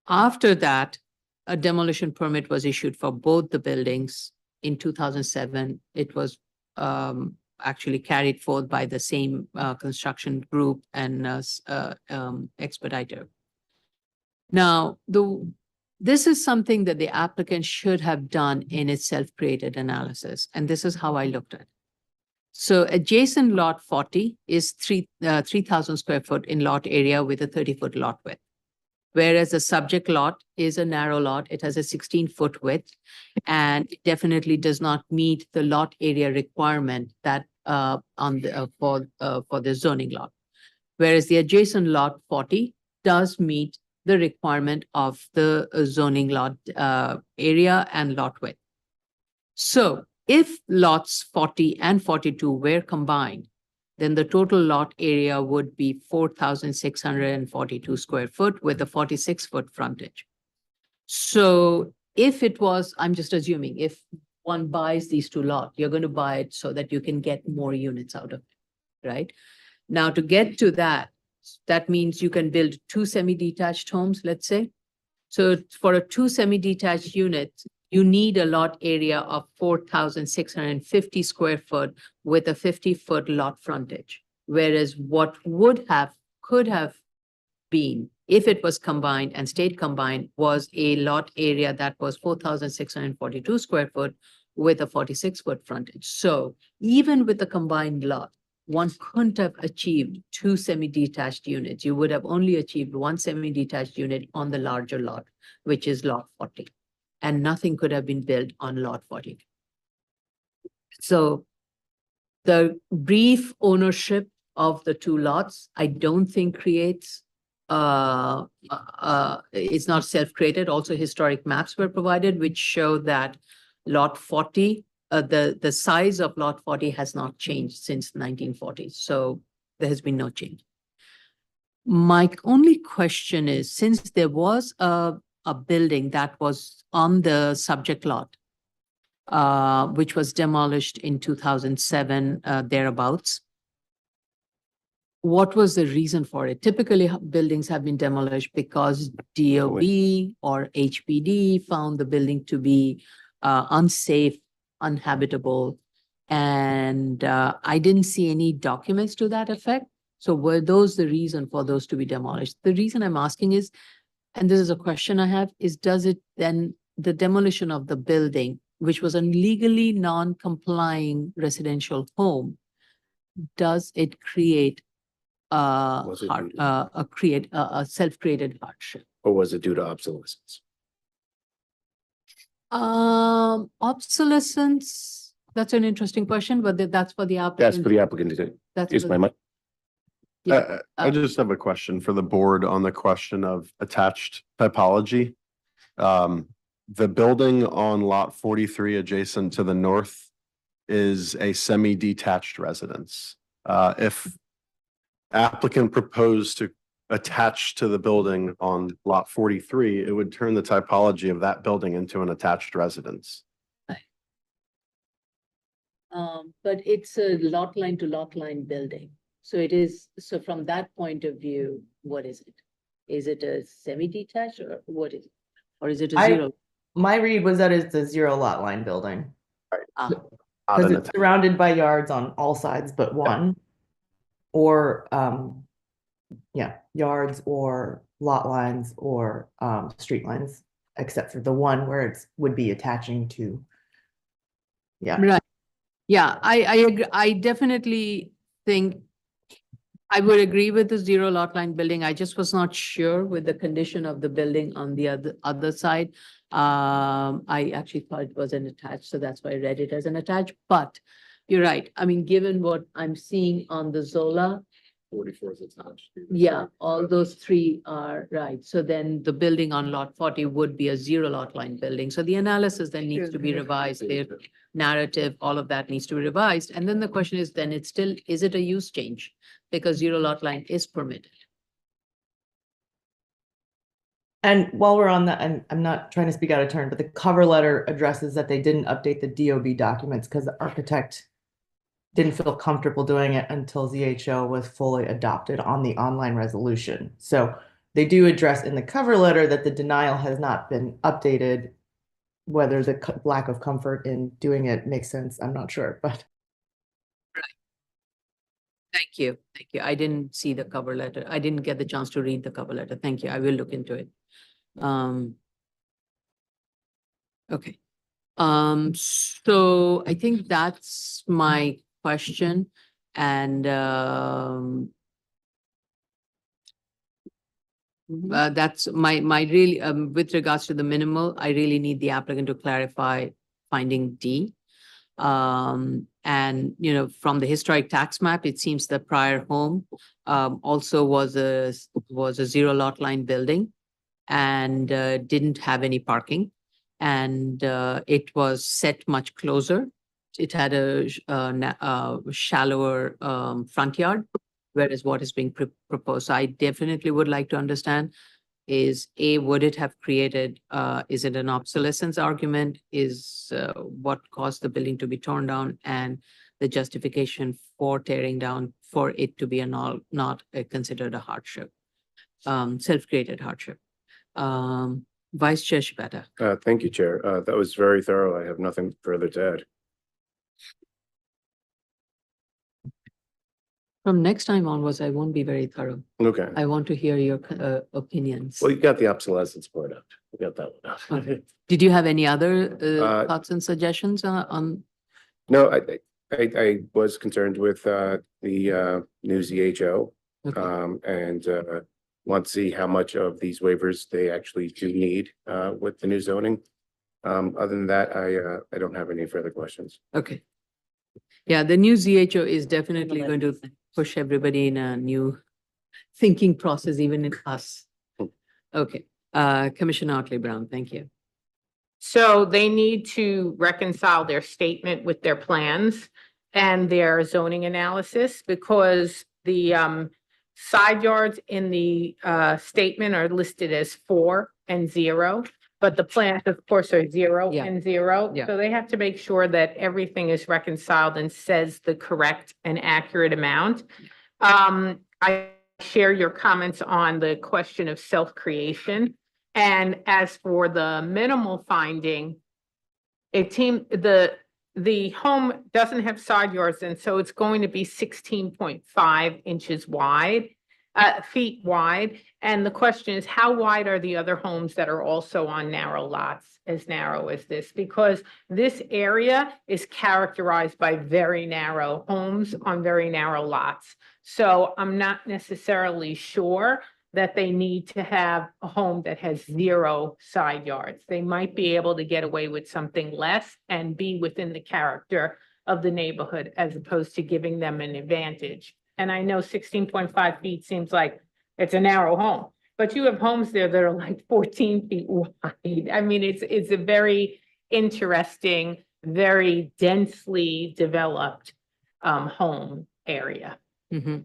After that, a demolition permit was issued for both the buildings. In 2007, it was actually carried forth by the same construction group and expediter. Now, this is something that the applicant should have done in its self-created analysis, and this is how I looked at it. So adjacent lot 40 is 3,000 square foot in lot area with a 30-foot lot width. Whereas the subject lot is a narrow lot, it has a 16-foot width, and it definitely does not meet the lot area requirement that for the zoning lot. Whereas the adjacent lot 40 does meet the requirement of the zoning lot area and lot width. So if lots 40 and 42 were combined, then the total lot area would be 4,642 square foot with a 46-foot frontage. So if it was, I'm just assuming, if one buys these two lots, you're going to buy it so that you can get more units out of it, right? Now, to get to that, that means you can build 2 semi-detached homes, let's say. So for a 2 semi-detached units, you need a lot area of 4,650 square foot with a 50-foot lot frontage. Whereas what could have been, if it was combined and stayed combined, was a lot area that was 4,642 square foot with a 46-foot frontage. So even with the combined lot, one couldn't have achieved 2 semi-detached units. You would have only achieved 1 semi-detached unit on the larger lot, which is lot 40. And nothing could have been built on lot 40. So the brief ownership of the 2 lots, I don't think creates, it's not self-created. Also, historic maps were provided, which show that lot 40, the size of lot 40 has not changed since 1940. So there has been no change. My only question is, since there was a building that was on the subject lot, which was demolished in 2007, thereabouts. What was the reason for it? Typically, buildings have been demolished because DOB or HPD found the building to be unsafe, uninhabitable. And I didn't see any documents to that effect. So were those the reason for those to be demolished? The reason I'm asking is, and this is a question I have, is does it then, the demolition of the building, which was a legally non-complying residential home, does it create Was it due to- a self-created hardship? Or was it due to obsolescence? Obsolescence, that's an interesting question, but that's for the That's applicant. for the applicant to do. That's Is for my the- mic? Yeah. I just have a question for the board on the question of attached typology. The building on lot 43 adjacent to the north is a semi-detached residence. If applicant proposed to attach to the building on lot 43, it would turn the typology of that building into an attached residence. But it's a lot line to lot line building. So it is, so from that point of view, what is it? Is it a semi-detached or what is it? Or is it a zero? My read was that it's a 0 lot line building. Ah, Not Because an it's surrounded by yards on all sides but one. Or, yards or lot lines or, street lines, except for the one where it's would be attaching to. Yeah, Right. Yeah, I agree. I definitely think I would agree with the 0 lot line building. I just was not sure with the condition of the building on the other side. I actually thought it was an attached, so that's why I read it as an attached, but you're right. I mean, given what I'm seeing on the Zola, 44 is attached. yeah, all those three are right. So then the building on lot 40 would be a 0 lot line building. So the analysis then needs to be revised, their narrative, all of that needs to be revised. And then the question is, then it's still, is it a use change? Because 0 lot line is permitted. and while we're on that, I'm not trying to speak out of turn, but the cover letter addresses that they didn't update the DOB documents because the architect didn't feel comfortable doing it until ZHO was fully adopted on the online resolution. So they do address in the cover letter that the denial has not been updated. Whether the lack of comfort in doing it makes sense, I'm not sure, but. Thank you. Thank you. I didn't see the cover letter. I didn't get the chance to read the cover letter. Thank you. I will look into it. Okay. So I think that's my question. And that's my really, with regards to the minimal, I really need the applicant to clarify finding D. And, you know, from the historic tax map, it seems the prior home also was a 0 lot line building and didn't have any parking. And it was set much closer. It had a shallower front yard, whereas what is being proposed. So I definitely would like to understand is A, would it have created, is it an obsolescence argument? Is what caused the building to be torn down and the justification for tearing down for it to be not considered a hardship, self-created hardship. Vice Chair Shibata. Thank you, Chair. That was very thorough. I have nothing further to add. From next time onwards, I won't be very thorough. Okay. I want to hear your opinions. Well, you got the obsolescence part out. You got that one out. Okay. Did you have any other Uh, thoughts and suggestions on? No, I was concerned with the new ZHO. Okay. And want to see how much of these waivers they actually do need with the new zoning. Other than that, I don't have any further questions. Okay. Yeah, the new ZHO is definitely going to push everybody in a new thinking process, even in us. Okay, Commissioner Otley Brown, thank you. So they need to reconcile their statement with their plans and their zoning analysis because the side yards in the statement are listed as 4 and 0, but the plans, of course, are 0 Yeah. and 0. Yeah. So they have to make sure that everything is reconciled and says the correct and accurate amount. I share your comments on the question of self-creation. And as for the minimal finding, the home doesn't have side yards, and so it's going to be 16.5 inches wide, feet wide. And the question is, how wide are the other homes that are also on narrow lots, as narrow as this? Because this area is characterized by very narrow homes on very narrow lots. So I'm not necessarily sure that they need to have a home that has 0 side yards. They might be able to get away with something less and be within the character of the neighborhood as opposed to giving them an advantage. And I know 16.5 feet seems like it's a narrow home, but you have homes there that are like 14 feet wide. I mean, it's a very interesting, very densely developed home area. Mhm.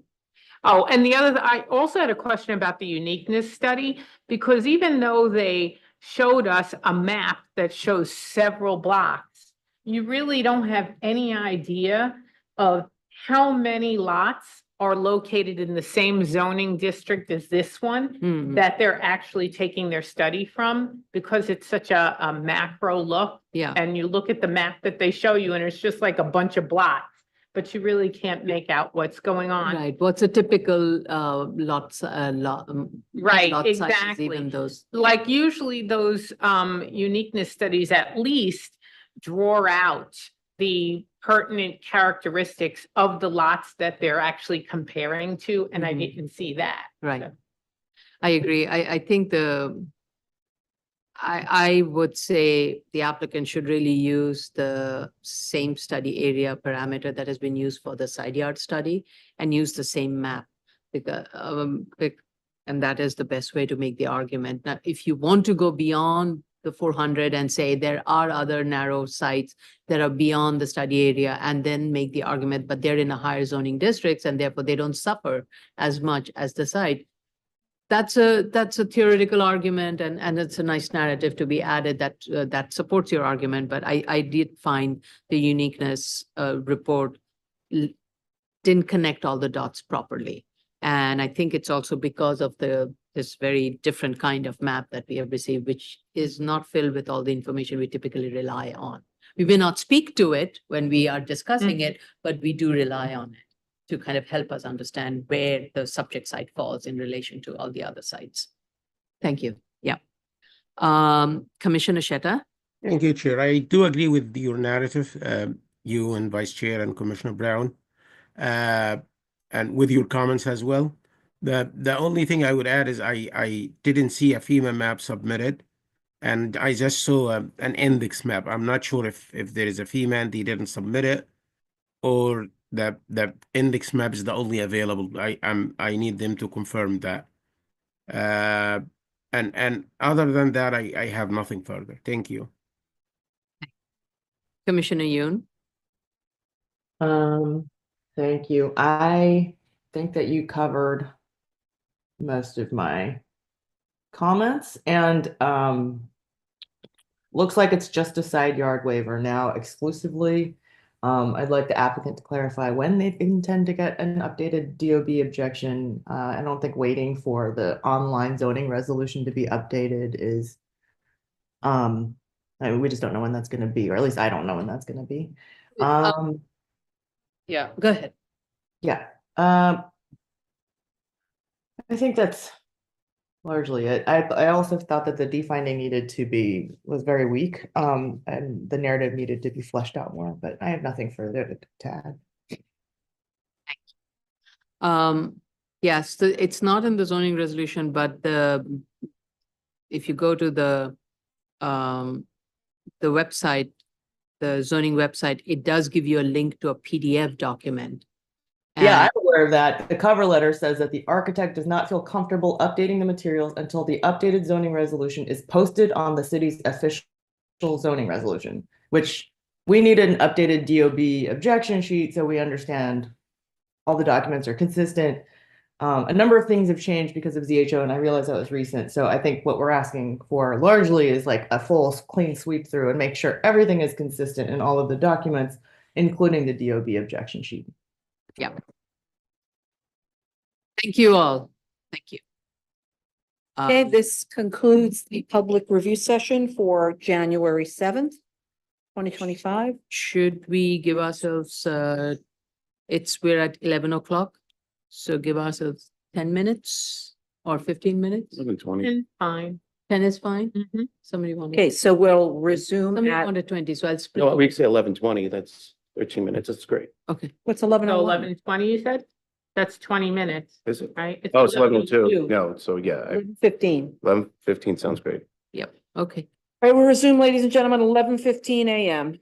Oh, and I also had a question about the uniqueness study, because even though they showed us a map that shows several blocks, you really don't have any idea of how many lots are located in the same zoning district as this one Mhm. that they're actually taking their study from, because it's such a macro look. Yeah. And you look at the map that they show you and it's just like a bunch of blocks, but you really can't make out what's going on. Right. What's a typical lot Right, sizes, exactly. even those? Like usually those uniqueness studies at least draw out the pertinent characteristics of the lots that they're actually comparing to, and I Mhm. didn't see that. Right. So- I agree. I think I would say the applicant should really use the same study area parameter that has been used for the side yard study and use the same map. Because, and that is the best way to make the argument. Now, if you want to go beyond the 400 and say there are other narrow sites that are beyond the study area, and then make the argument, but they're in a higher zoning districts and therefore they don't suffer as much as the site. That's a theoretical argument, and it's a nice narrative to be added that supports your argument. But I did find the uniqueness report didn't connect all the dots properly. And I think it's also because of this very different kind of map that we have received, which is not filled with all the information we typically rely on. We may not speak to it when we are discussing it, but we do rely on it to kind of help us understand where the subject site falls in relation to all the other sites. Thank you. Yeah. Commissioner Sheta? Thank you, Chair. I do agree with your narrative, you and Vice Chair and Commissioner Brown, and with your comments as well. The only thing I would add is I didn't see a FEMA map submitted, and I just saw an index map. I'm not sure if there is a FEMA and they didn't submit it, or the index map is the only available. I need them to confirm that. And other than that, I have nothing further. Thank you. Commissioner Yoon? Thank you. I think that you covered most of my comments, and looks like it's just a side yard waiver now exclusively. I'd like the applicant to clarify when they intend to get an updated DOB objection. I don't think waiting for the online zoning resolution to be updated is, I mean, we just don't know when that's going to be, or at least I don't know when that's going to be. Yeah, go ahead. Yeah. I think that's largely it. I also thought that the definding was very weak, and the narrative needed to be fleshed out more, but I have nothing further to add. Yes, it's not in the zoning resolution, but if you go to the website, the zoning website, it does give you a link to a PDF document. Yeah, I'm aware of that. The cover letter says that the architect does not feel comfortable updating the materials until the updated zoning resolution is posted on the city's official zoning resolution, which we need an updated DOB objection sheet so we understand all the documents are consistent. A number of things have changed because of ZHO, and I realize that was recent. So I think what we're asking for largely is like a full clean sweep through and make sure everything is consistent in all of the documents, including the DOB objection sheet. Thank you all. Thank you. Okay, Um, this concludes the public review session for January 7th, 2025. Should we give ourselves, we're at 11 o'clock. So give ourselves 10 minutes or 15 minutes? 11:20. And fine. 10 is fine? Mhm. Somebody want? Okay, so we'll resume Somebody at, wanted 20, so I'll No, split. we can say 11:20. That's 13 minutes. That's great. Okay. what's 11:01? So 11:20, you said? That's 20 minutes, Is it? right? Oh, it's 11:02. 11:02. No, so yeah, 15. 11:15 sounds great. Yep. Okay. All right, we'll resume, ladies and gentlemen, 11:15 a.m.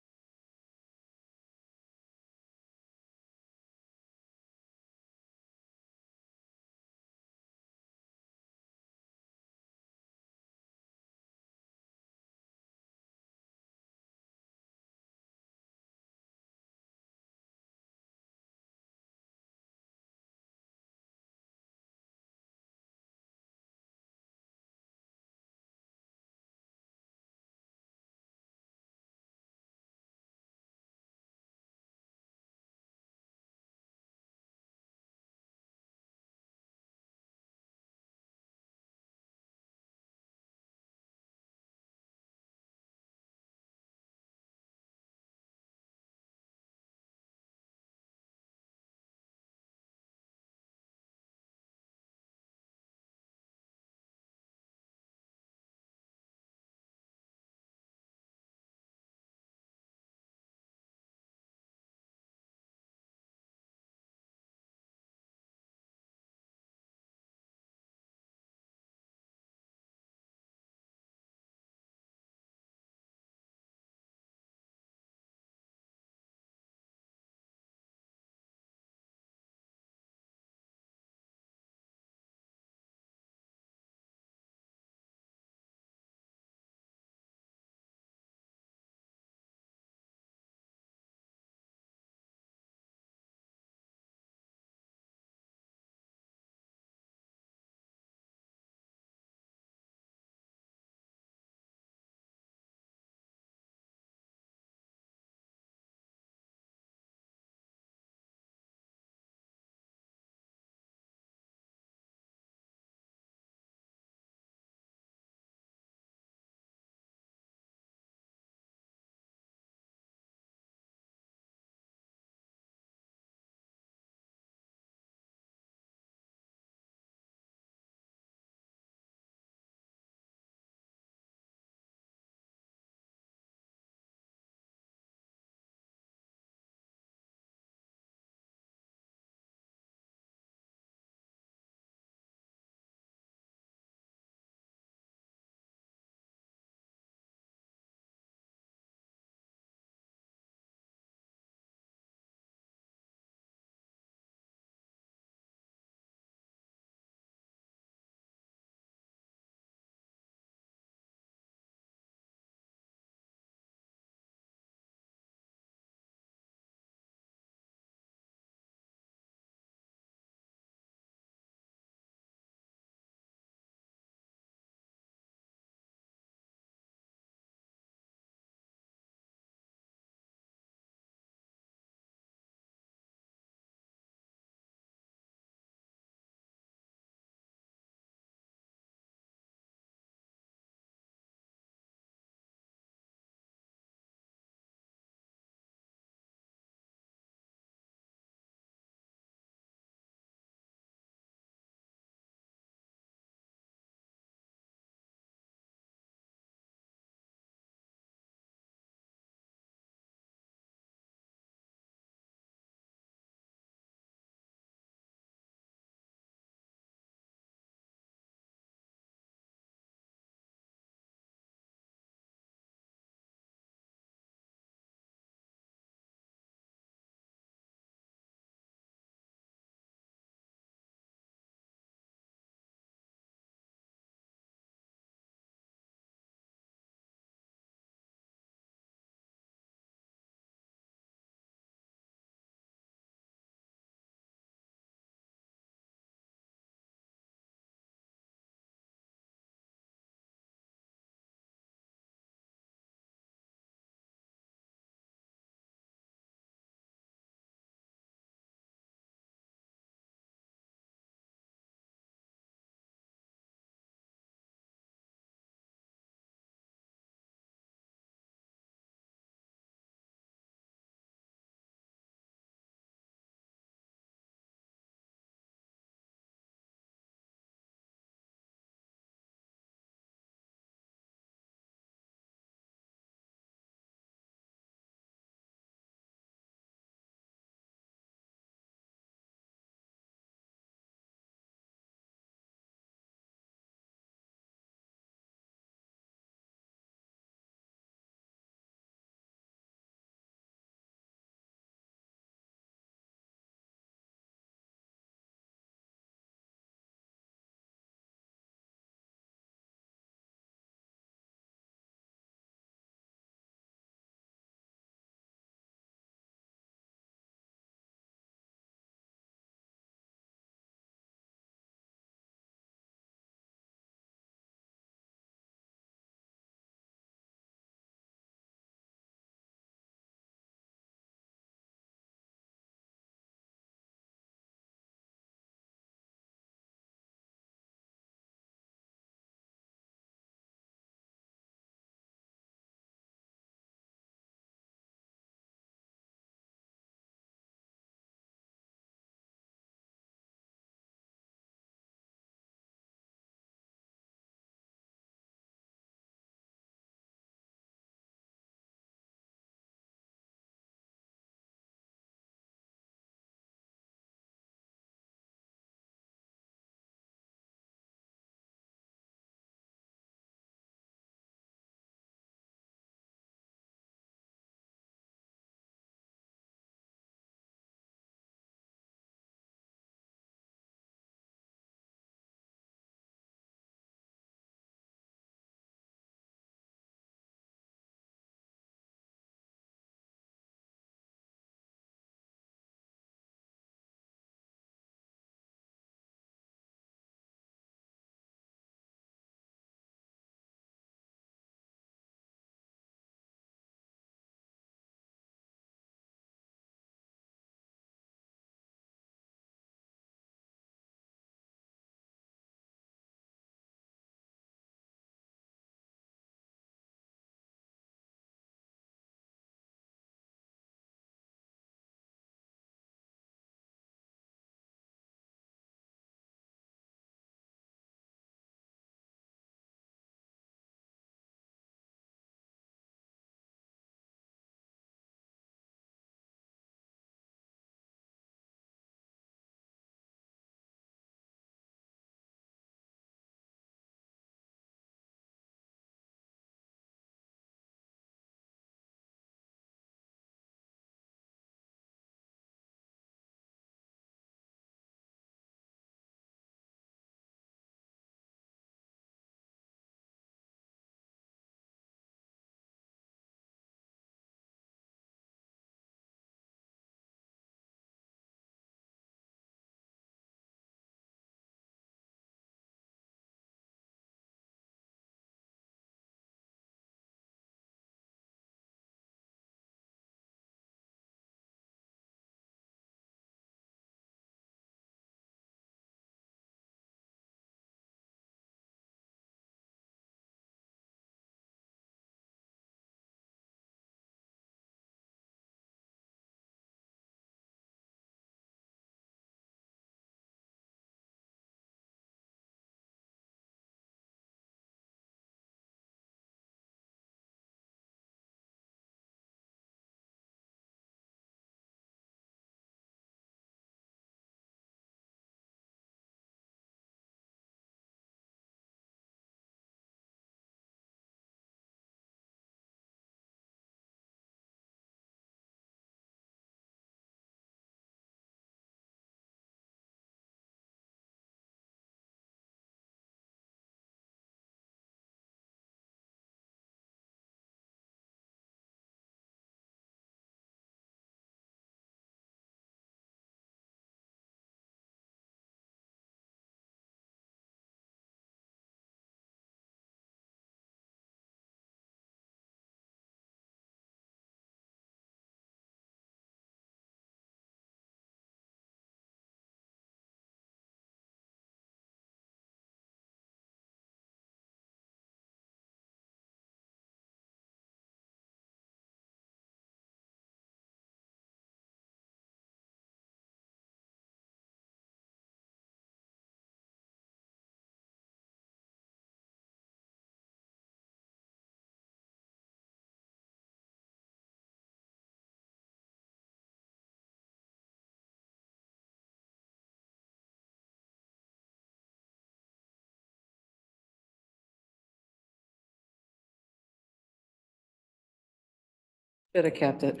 Should have kept it.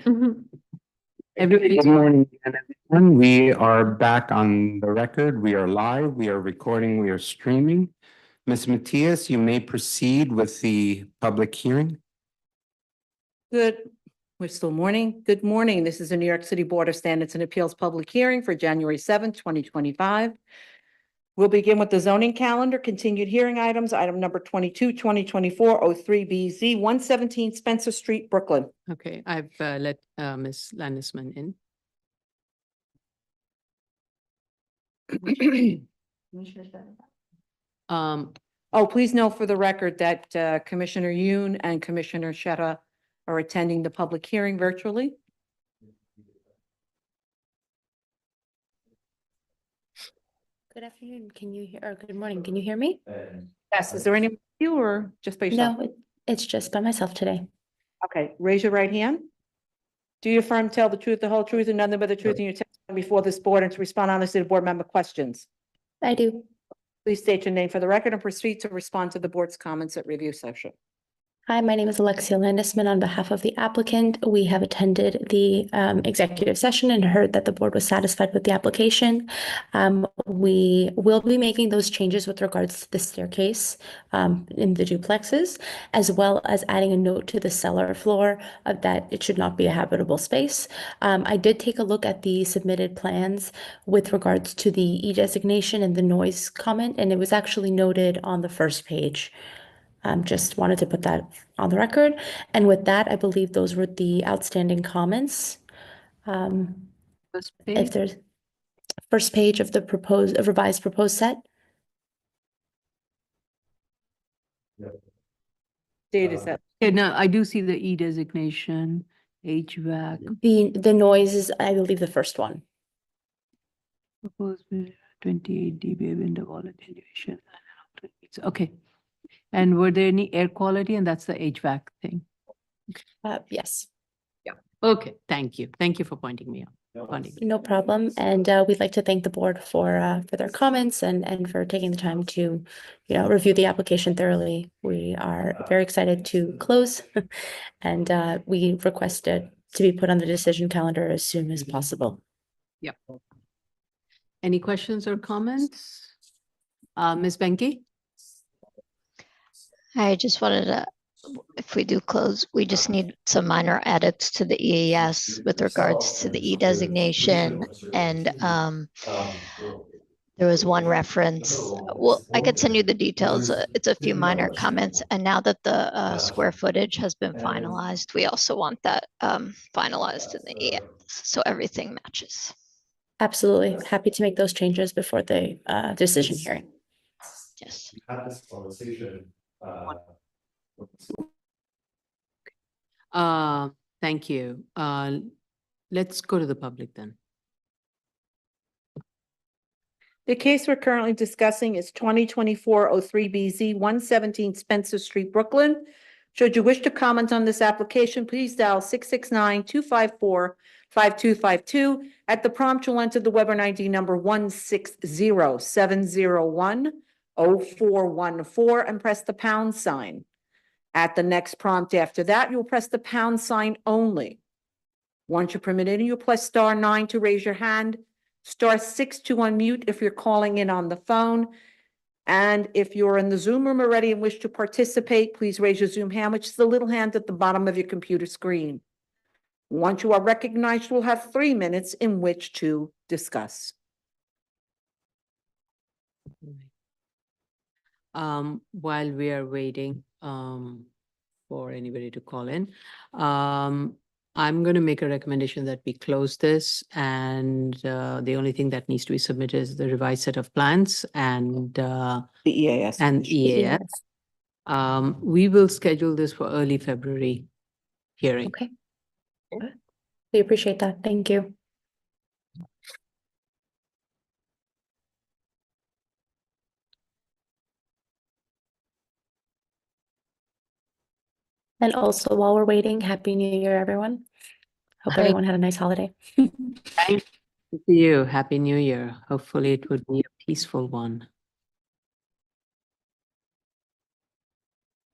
Everybody's Good morning, again, everyone. We are back on the record. We are live, we are recording, we are streaming. Ms. Matias, you may proceed with the public hearing. We're still morning. Good morning. This is the New York City Board of Standards and Appeals public hearing for January 7th, 2025. We'll begin with the zoning calendar, continued hearing items, item number 22, 2024-03BZ, 117 Spencer Street, Brooklyn. Okay, I've let Ms. Landisman in. Oh, please note for the record that Commissioner Yoon and Commissioner Sheta are attending the public hearing virtually. Good afternoon. Can you hear, or good morning, can you hear me? Yes, is there any you or just by yourself? No, it's just by myself today. Okay, raise your right hand. Do you affirm to tell the truth, the whole truth, and nothing but the truth in your testimony before this board and to respond honestly to board member questions? I do. Please state your name for the record and proceed to respond to the board's comments at review session. Hi, my name is Alexia Landisman on behalf of the applicant. We have attended the executive session and heard that the board was satisfied with the application. We will be making those changes with regards to the staircase in the duplexes, as well as adding a note to the cellar floor of that it should not be a habitable space. I did take a look at the submitted plans with regards to the E-designation and the noise comment, and it was actually noted on the first page. Just wanted to put that on the record. And with that, I believe those were the outstanding comments. If there's first page of the revised proposed set. Date is that? Yeah, no, I do see the E designation, HVAC. The noise is, I believe, the first one. Proposed 28 dB window wall attenuation. Okay. And were there any air quality? And that's the HVAC thing. Yes. Okay, thank you. Thank you for pointing me out. No problem. And we'd like to thank the board for their comments and for taking the time to, review the application thoroughly. We are very excited to close and we request it to be put on the decision calendar as soon as possible. Yep. Any questions or comments? Ms. Benke? I just wanted to, if we do close, we just need some minor edits to the EAS with regards to the E designation. And there was one reference. Well, I could send you the details. It's a few minor comments. And now that the square footage has been finalized, we also want that finalized in the EAS so everything matches. Absolutely. Happy to make those changes before the decision hearing. Yes. Thank you. Let's go to the public then. The case we're currently discussing is 2024-03BZ, 117 Spencer Street, Brooklyn. Should you wish to comment on this application, please dial 669-254-5252. At the prompt, you'll enter the Weber ID number 160701-0414 and press the pound sign. At the next prompt after that, you'll press the pound sign only. Once you're permitted, you'll press *9 to raise your hand, *6 to unmute if you're calling in on the phone. And if you're in the Zoom room already and wish to participate, please raise your Zoom hand, which is the little hand at the bottom of your computer screen. Once you are recognized, we'll have 3 minutes in which to discuss. While we are waiting for anybody to call in, I'm going to make a recommendation that we close this, and the only thing that needs to be submitted is the revised set of plans and The EAS. EAS. We will schedule this for early February hearing. Okay. We appreciate that. Thank you. And also, while we're waiting, Happy New Year, everyone. Hope everyone had a nice holiday. Thank you. Happy New Year. Hopefully it would be a peaceful one.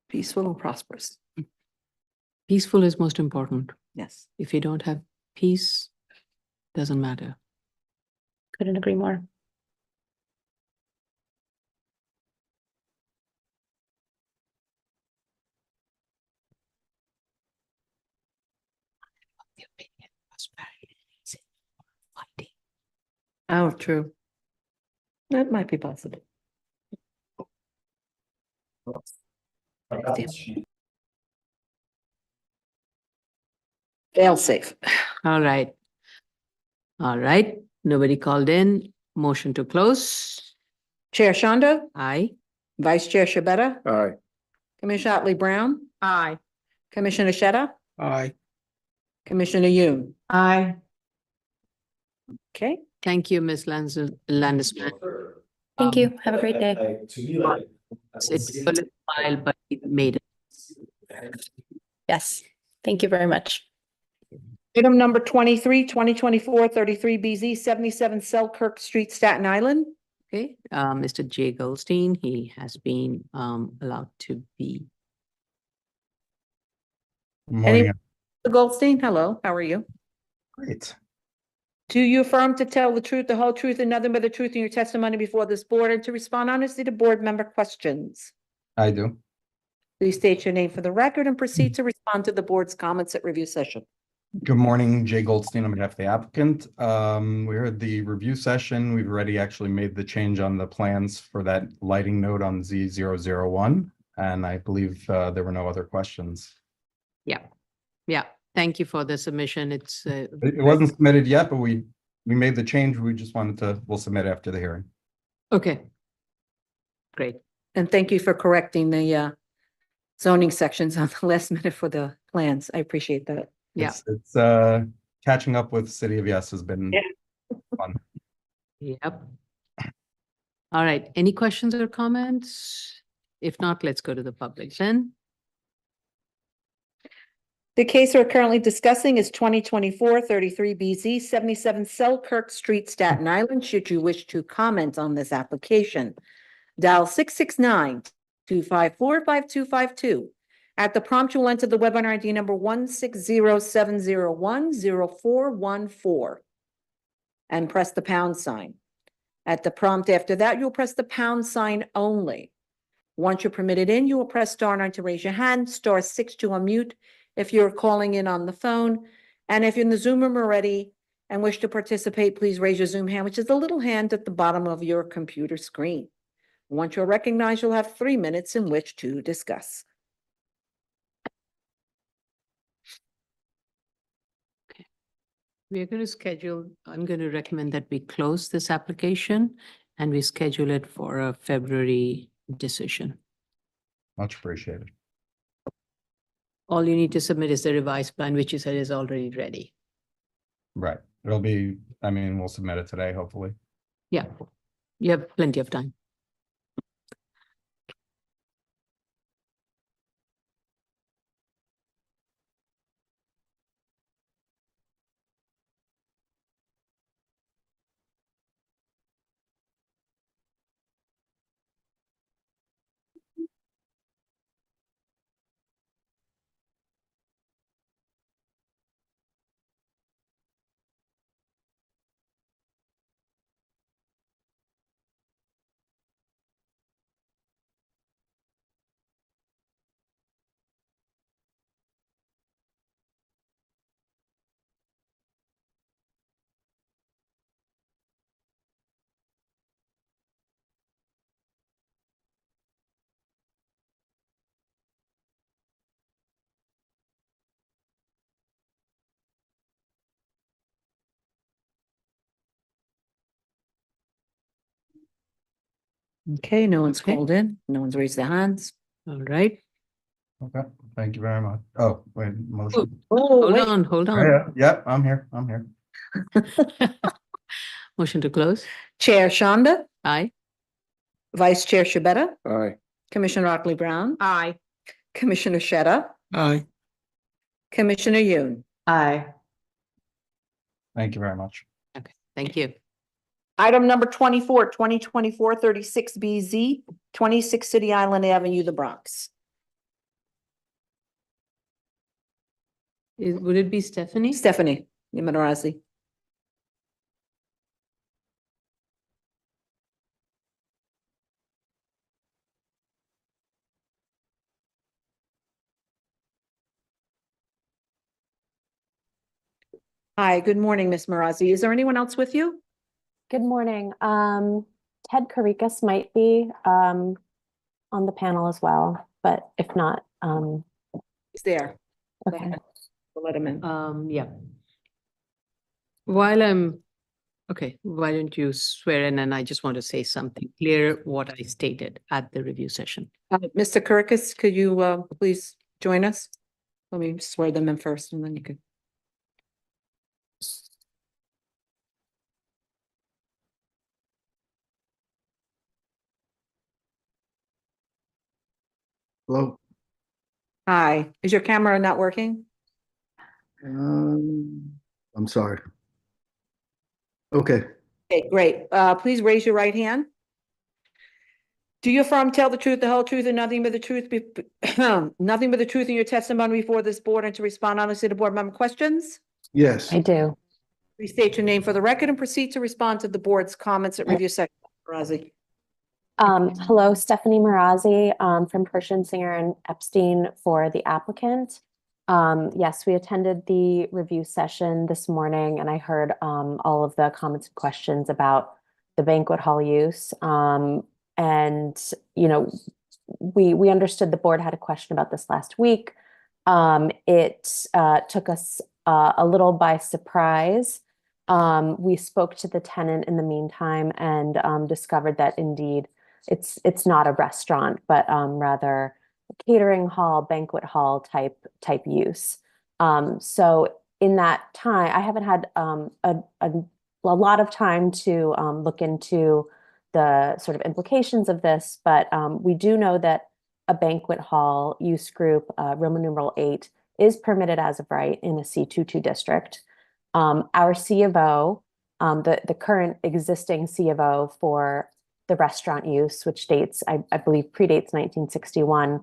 Peaceful and prosperous. Peaceful is most important. Yes. If you don't have peace, doesn't matter. Couldn't agree more. The opinion, prosperity, needs it, fighting. Oh, true. That might be possible. Fail safe. All right. All right, nobody called in. Motion to close. Chair Shanda, Aye. Vice Chair Shabeta, Aye. Commissioner Otley Brown, Aye. Commissioner Sheta, Aye. Commissioner Yoon. Aye. Okay, Thank you, Ms. Landisman. Thank you. Have a great day. It's a little while, but we made it. Yes. Thank you very much. item number 23, 33 BZ, 77 Selkirk Street, Staten Island. Okay, Mr. Jay Goldstein, he has been allowed to be. Any, Goldstein, hello, how are you? Great. Do you affirm to tell the truth, the whole truth, and nothing but the truth in your testimony before this board, and to respond honestly to board member questions? I do. Please state your name for the record and proceed to respond to the board's comments at review session. Good morning, Jay Goldstein on behalf of the applicant. We heard the review session. We've already actually made the change on the plans for that lighting node on Z001. And I believe there were no other questions. Yeah, yeah. Thank you for the submission. It's It wasn't submitted yet, but we made the change. We just wanted to, we'll submit after the hearing. okay. Great. And thank you for correcting the zoning sections on the last minute for the plans. I appreciate that. Yeah. It's catching up with City of Yes has been fun. Yep. All right. Any questions or comments? If not, let's go to the public then. The case we're currently discussing is 33 BZ, 77 Selkirk Street, Staten Island. Should you wish to comment on this application, dial 669-254-5252. At the prompt, you'll enter the webinar ID number 160-701-0414 and press the pound sign. At the prompt after that, you'll press the pound sign only. Once you're permitted in, you will press *9 to raise your hand, *6 to unmute if you're calling in on the phone. And if you're in the Zoom room already and wish to participate, please raise your Zoom hand, which is the little hand at the bottom of your computer screen. Once you're recognized, you'll have 3 minutes in which to discuss. We're going to schedule, I'm going to recommend that we close this application and we schedule it for a February decision. Much appreciated. All you need to submit is the revised plan, which you said is already ready. Right. It'll be, I mean, we'll submit it today, hopefully. Yeah, you have plenty of time. Okay, no one's Okay. called in. No one's raised their hands. All right. Okay, thank you very much. Oh, wait, Oh, motion. Hold on, hold Oh, on. yeah, yep, I'm here. Motion to close. Chair Shanda, Aye. Vice Chair Shabeta, Aye. Commissioner Otley Brown, Aye. Commissioner Sheta, Aye. Commissioner Yoon. Aye. Thank you very much. Okay, thank you. Item number 24, 36 BZ, 26 City Island Avenue, the Bronx. Would it be Stephanie? Stephanie Marazi. Hi, good morning, Ms. Marazi. Is there anyone else with you? Good morning. Ted Karikas might be on the panel as well, but if not, He's there. Go okay. ahead. We'll let him in. Yeah. While okay, why don't you swear in, and I just want to say something clear what I stated at the review session. Mr. Kirkus, could you please join us? Let me swear them in first and then you could. Hello. Hi, is your camera not working? I'm sorry. Okay. Okay, great. Please raise your right hand. Do you affirm tell the truth, the whole truth, and nothing but the truth, nothing but the truth in your testimony before this board and to respond honestly to board member questions? Yes. I do. Please state your name for the record and proceed to respond to the board's comments at review section. Marazi. Hello, Stephanie Marazi from Pershing, Singer and Epstein for the applicant. Yes, we attended the review session this morning and I heard all of the comments and questions about the banquet hall use. And, you know, we understood the board had a question about this last week. It took us a little by surprise. We spoke to the tenant in the meantime and discovered that indeed it's not a restaurant, but rather a catering hall, banquet hall type use. So in that time, I haven't had a lot of time to look into the sort of implications of this, but we do know that a banquet hall use group, Roman numeral 8, is permitted as of right in a C22 district. Our C of O, the current existing C of O for the restaurant use, which dates, I believe, predates 1961,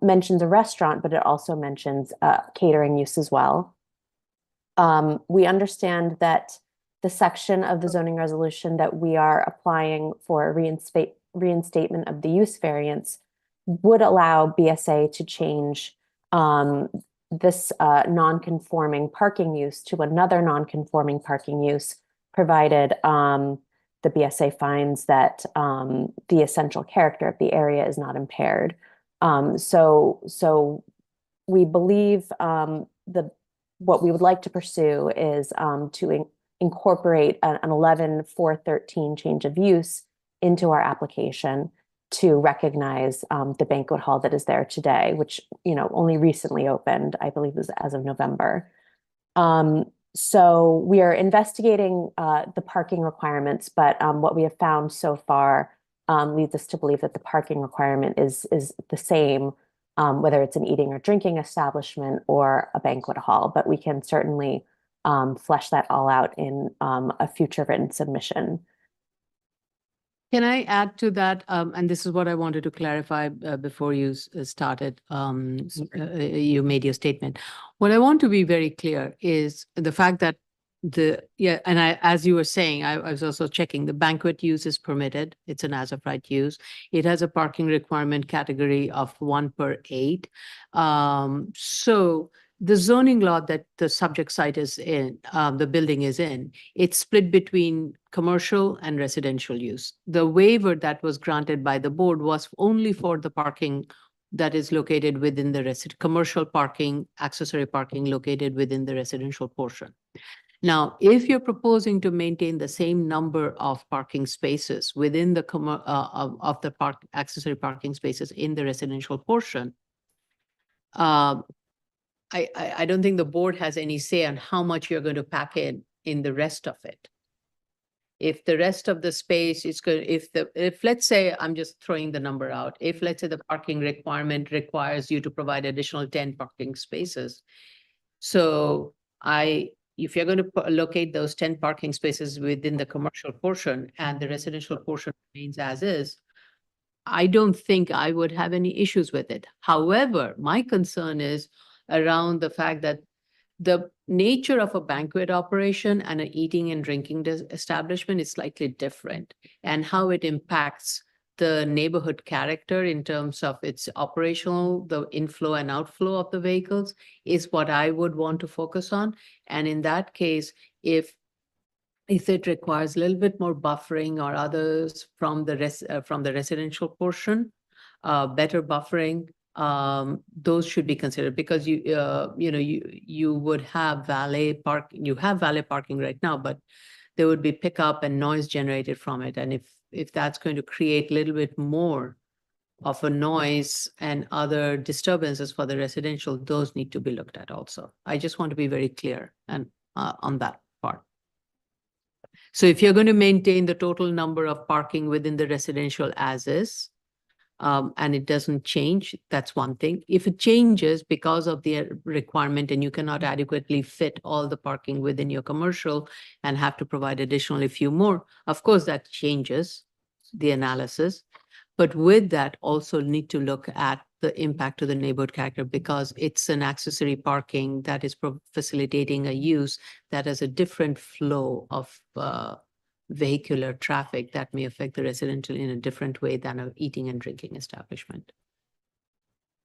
mentions a restaurant, but it also mentions catering use as well. We understand that the section of the zoning resolution that we are applying for reinstatement of the use variance would allow BSA to change this non-conforming parking use to another non-conforming parking use, provided the BSA finds that the essential character of the area is not impaired. So we believe what we would like to pursue is to incorporate an 11-413 change of use into our application to recognize the banquet hall that is there today, which, you know, only recently opened, I believe was as of November. So we are investigating the parking requirements, but what we have found so far leads us to believe that the parking requirement is the same, whether it's an eating or drinking establishment or a banquet hall, but we can certainly flesh that all out in a future written submission. Can I add to that? And this is what I wanted to clarify before you started. You made your statement. What I want to be very clear is the fact that and as you were saying, I was also checking, the banquet use is permitted. It's an as of right use. It has a parking requirement category of 1 per 8. So the zoning law that the subject site is in, the building is in, it's split between commercial and residential use. The waiver that was granted by the board was only for the parking that is located within the commercial parking, accessory parking located within the residential portion. Now, if you're proposing to maintain the same number of parking spaces within the accessory parking spaces in the residential portion, I don't think the board has any say on how much you're going to pack in the rest of it. If the rest of the space is good, if let's say, I'm just throwing the number out, if let's say the parking requirement requires you to provide additional 10 parking spaces. So if you're going to locate those 10 parking spaces within the commercial portion and the residential portion remains as is, I don't think I would have any issues with it. However, my concern is around the fact that the nature of a banquet operation and an eating and drinking establishment is slightly different, and how it impacts the neighborhood character in terms of its operational, the inflow and outflow of the vehicles is what I would want to focus on. And in that case, if it requires a little bit more buffering or others from the residential portion, better buffering, those should be considered, because you would have valet parking. You have valet parking right now, but there would be pickup and noise generated from it. And if that's going to create a little bit more of a noise and other disturbances for the residential, those need to be looked at also. I just want to be very clear and on that part. So if you're going to maintain the total number of parking within the residential as is, and it doesn't change, that's one thing. If it changes because of the requirement and you cannot adequately fit all the parking within your commercial and have to provide additionally few more, of course, that changes the analysis. But with that, also need to look at the impact to the neighborhood character, because it's an accessory parking that is facilitating a use that has a different flow of vehicular traffic that may affect the residential in a different way than an eating and drinking establishment.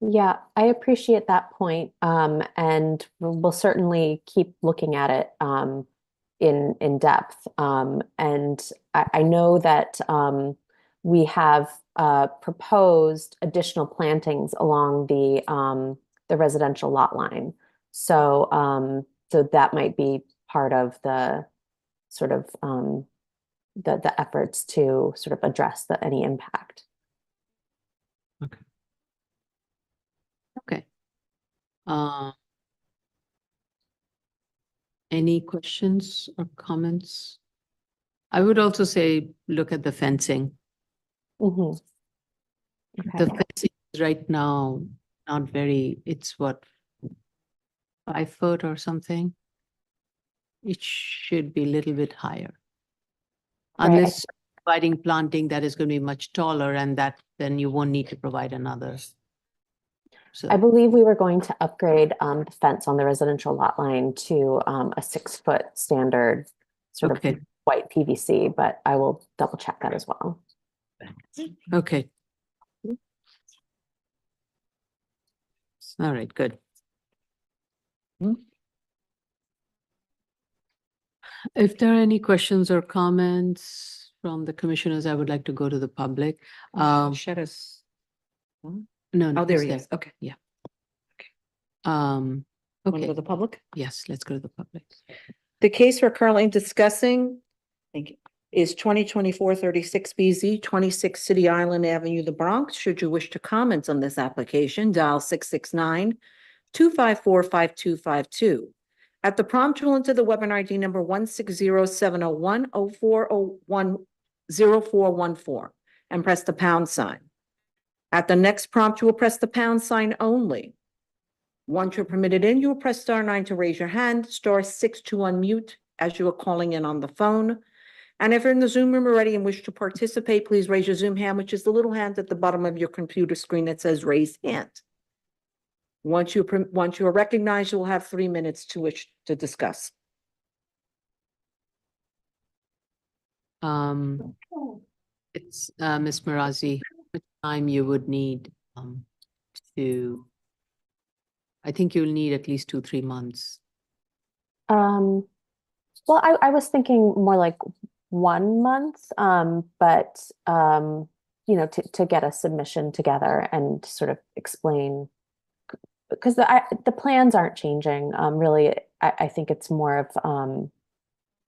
Yeah, I appreciate that point. And we'll certainly keep looking at it in depth. And I know that we have proposed additional plantings along the residential lot line. So so that might be part of the sort of the efforts to sort of address any impact. Okay. Any questions or comments? I would also say, look at the fencing. Mm-hmm. The fencing is right now not very, it's what, 5 foot or something? It should be a little bit higher. Unless providing planting that is going to be much taller, and that then you won't need to provide another. So I believe we were going to upgrade the fence on the residential lot line to a 6-foot standard sort of white PVC, but I will double check that as well. Okay. All right, good. If there are any questions or comments from the commissioners, I would like to go to the public. Shedda's. No, Oh, there he's he is. Okay. Yeah. Want to Okay. go to the public? Yes, let's go to the public. The case we're currently discussing, thank you, is 2024-36 BZ, 26 City Island Avenue, the Bronx. Should you wish to comment on this application, dial 669-254-5252. At the prompt, you'll enter the webinar ID number 160-701-0401-0414 and press the pound sign. At the next prompt, you will press the pound sign only. Once you're permitted in, you will press *9 to raise your hand, *6 to unmute as you are calling in on the phone. And if you're in the Zoom room already and wish to participate, please raise your Zoom hand, which is the little hand at the bottom of your computer screen that says raise hand. Once you are recognized, you will have 3 minutes to discuss. It's Ms. Marazi, how much time you would need to, I think you'll need at least 2-3 months. Well, I was thinking more like 1 month, but you know, to get a submission together and sort of explain, because the plans aren't changing. Really, I think it's more of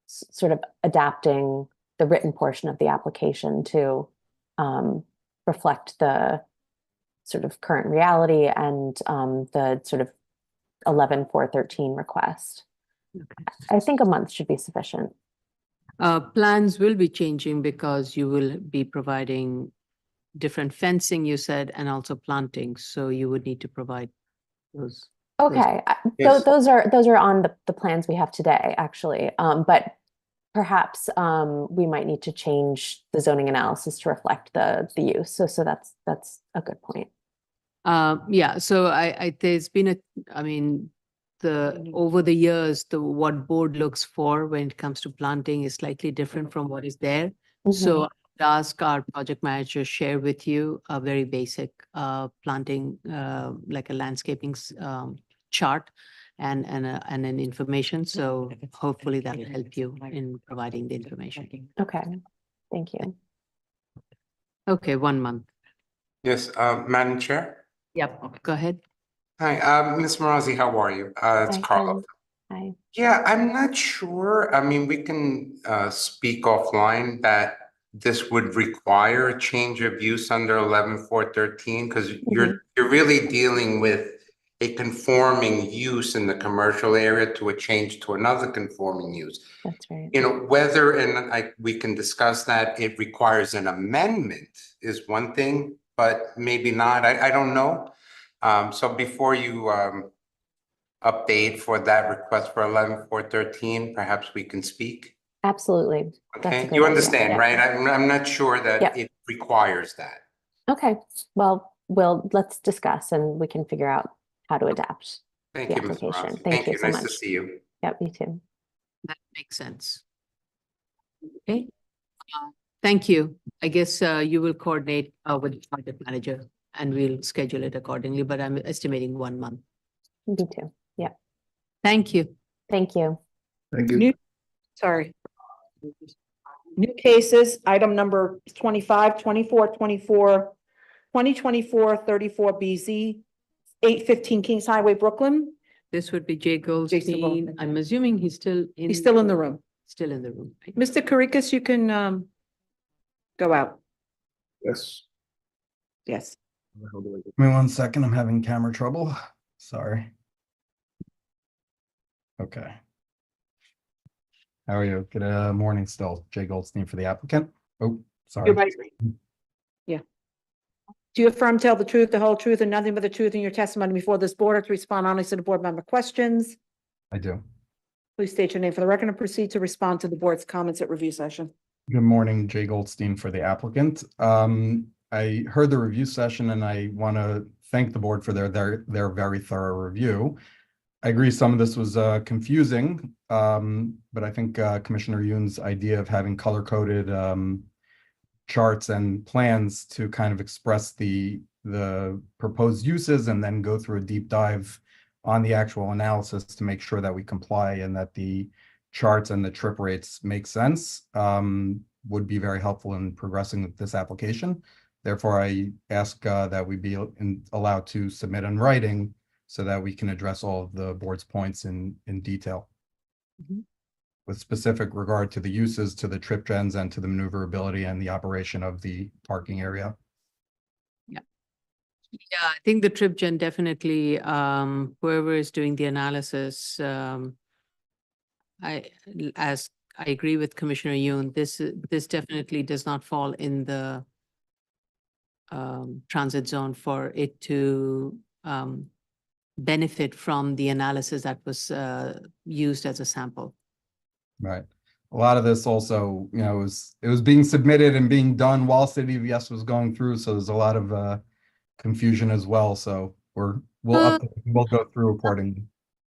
sort of adapting the written portion of the application to reflect the sort of current reality and the sort of 11-413 request. Okay. I think a month should be sufficient. Plans will be changing because you will be providing different fencing, you said, and also planting. So you would need to provide those. Okay, Yes. those are on the plans we have today, actually. But perhaps we might need to change the zoning analysis to reflect the use. So that's a good point. Yeah, so there's been over the years, what board looks for when it comes to planting is slightly different from what is there. So I'd ask our project manager share with you a very basic planting, like a landscaping chart and an information. So hopefully that will help you in providing the information. Okay, thank you. Okay, 1 month. Yes, Madam Chair. Yep, go ahead. Hi, Ms. Marazzi, how are you? It's Hi, Carlos. Hi. Yeah, I'm not sure. I mean, we can speak offline that this would require a change of use under 11.4.13 because you're really dealing with a conforming use in the commercial area to a change to another conforming use. That's right. You know, whether, and we can discuss that, it requires an amendment is one thing, but maybe not. I don't know. So before you update for that request for 11.4.13, perhaps we can speak. Absolutely. That's a Okay, great you idea. understand, Yeah. right? I'm not sure that it requires that. Okay, well, let's discuss and we can figure out how to adapt Thank the you, Ms. application. Rossi. Thank you so Nice to much. see you. Yep, you too. That makes sense. Okay. Thank you. I guess you will coordinate with the project manager and we'll schedule it accordingly, but I'm estimating 1 month. Me too. Yeah. Thank you. Thank you. Thank you. Sorry. New cases, item number 25, 24, 24, 2024, 34 BZ, 815 Kings Highway, Brooklyn. This would be Jay Jason Goldstein. Goldstein. I'm assuming he's still in. He's still in the room. Still in the room. Right? Mr. Karikas, you can go out. Yes. Yes. Give me 1 second. I'm having camera trouble. Sorry. Okay. How are you? Good morning still. Jay Goldstein for the applicant. Oh, sorry. You're right. Yeah. Do you affirm tell the truth, the whole truth, and nothing but the truth in your testimony before this board, or to respond honestly to board member questions? I do. Please state your name for the record and proceed to respond to the board's comments at review session. Good morning, Jay Goldstein for the applicant. I heard the review session and I want to thank the board for their very thorough review. I agree some of this was confusing, but I think Commissioner Yoon's idea of having color-coded charts and plans to kind of express the proposed uses and then go through a deep dive on the actual analysis to make sure that we comply and that the charts and the trip rates make sense would be very helpful in progressing with this application. Therefore, I ask that we be allowed to submit in writing so that we can address all of the board's points in detail. With specific regard to the uses, to the trip gens, and to the maneuverability and the operation of the parking area. Yeah, I think the trip gen definitely, whoever is doing the analysis, I agree with Commissioner Yoon, this definitely does not fall in the transit zone for it to benefit from the analysis that was used as a sample. Right. A lot of this also, you know, it was being submitted and being done while City of Yes was going through. So there's a lot of confusion as well. So we'll go through accordingly.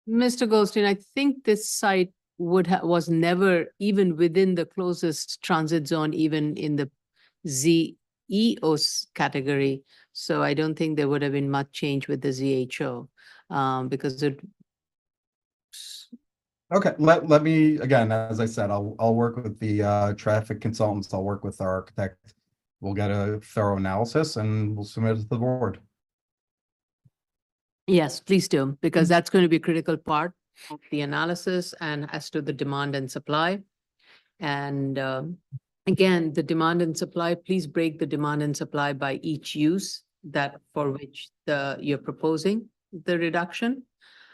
Mr. Goldstein, I think this site was never even within the closest transit zone, even in the ZEOS category. So I don't think there would have been much change with the ZHO because it. Okay, let me, again, as I said, I'll work with the traffic consultants, I'll work with our architect. We'll get a thorough analysis and we'll submit it to the board. Yes, please do, because that's going to be a critical part of the analysis and as to the demand and supply. And again, the demand and supply, please break the demand and supply by each use that for which you're proposing the reduction.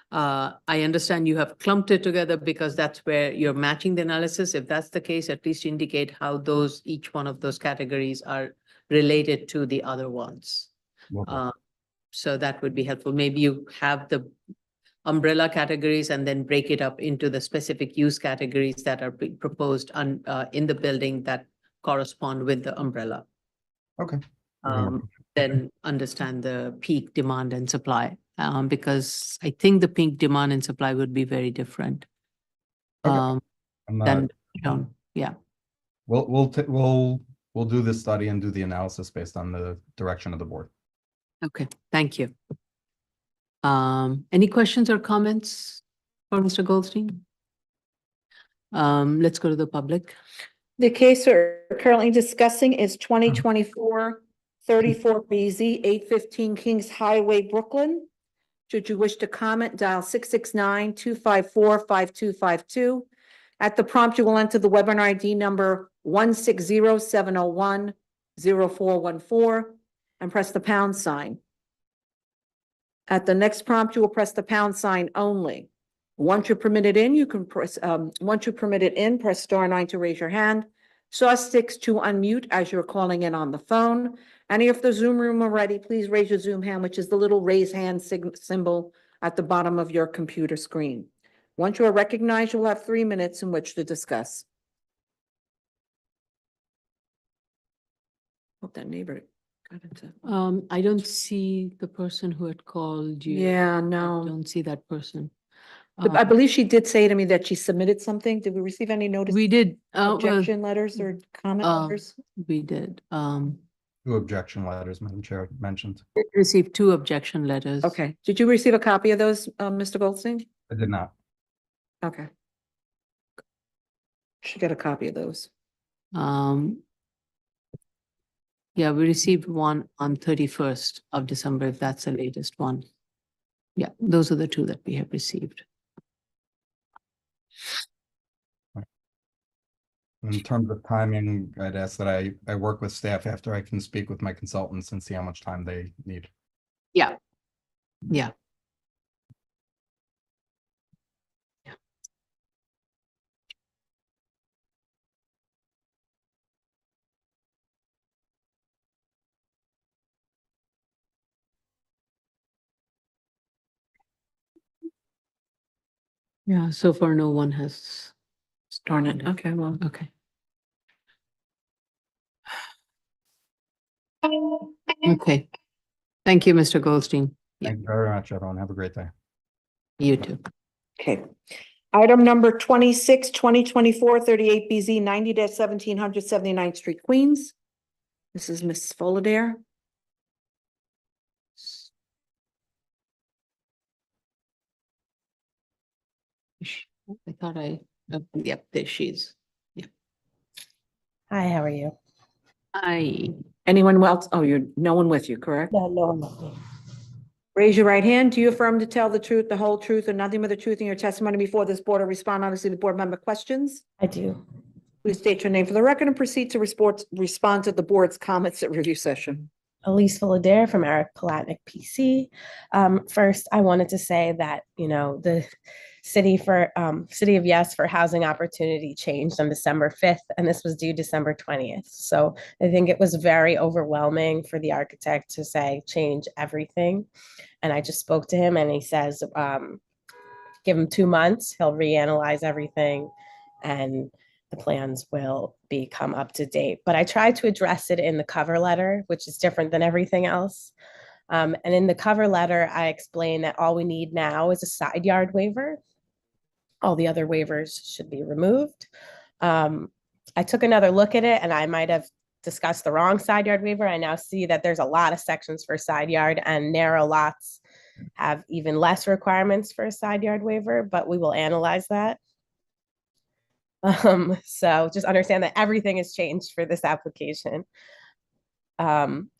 I understand you have clumped it together because that's where you're matching the analysis. If that's the case, at least indicate how each one of those categories are related to the other ones. So that would be helpful. Maybe you have the umbrella categories and then break it up into the specific use categories that are proposed in the building that correspond with the umbrella. Okay. Then understand the peak demand and supply because I think the pink demand and supply would be very different. Okay. Um, I'm not, than, yeah. we'll do the study and do the analysis based on the direction of the board. Okay, thank you. Any questions or comments for Mr. Goldstein? Let's go to the public. The case we're currently discussing is 2024-34 BZ 815 Kings Highway, Brooklyn. Should you wish to comment, dial 669-254-5252. At the prompt, you will enter the webinar ID number 160-701-0414 and press the pound sign. At the next prompt, you will press the pound sign only. Once you're permitted in, you can press, press *9 to raise your hand, *6 to unmute as you're calling in on the phone. And if the Zoom room are ready, please raise your Zoom hand, which is the little raise hand symbol at the bottom of your computer screen. Once you are recognized, you'll have 3 minutes in which to discuss. Hope that neighbor got into. I don't see the person who had called you. Yeah, I no. don't see that person. I believe she did say to me that she submitted something. Did we receive any notice? We did. Objection letters or comment letters? We did. 2 objection letters, Madam Chair mentioned. Received 2 objection letters. Okay. Did you receive a copy of those, Mr. Goldstein? I did not. Okay. Should get a copy of those. Yeah, we received one on 31st of December, if that's the latest one. Yeah, those are the 2 that we have received. In terms of timing, I'd ask that I work with staff after I can speak with my consultants and see how much time they need. Yeah. Yeah. Yeah, so far no one has. Darn it. Okay, well. Okay. Okay. Thank you, Mr. Goldstein. Thank you very much, everyone. Have a great day. You too. Okay. Item number 26, 2024-38 BZ 90-1779 Street, Queens. This is Ms. Fullader. I thought yep, there she is. Yep. Hi, how are you? Hi. Anyone else? Oh, no one with you, correct? No, no one with me. Raise your right hand. Do you affirm to tell the truth, the whole truth, and nothing but the truth in your testimony before this board, or respond honestly to board member questions? I do. Please state your name for the record and proceed to respond to the board's comments at review session. Elise Fullader from Eric Palatnik PC. First, I wanted to say that, the City of Yes for Housing Opportunity changed on December 5th, and this was due December 20th. So I think it was very overwhelming for the architect to say, change everything. And I just spoke to him and he says, give him 2 months, he'll reanalyze everything and the plans will become up to date. But I tried to address it in the cover letter, which is different than everything else. And in the cover letter, I explained that all we need now is a side yard waiver. All the other waivers should be removed. I took another look at it and I might have discussed the wrong side yard waiver. I now see that there's a lot of sections for side yard, and narrow lots have even less requirements for a side yard waiver, but we will analyze that. So just understand that everything has changed for this application.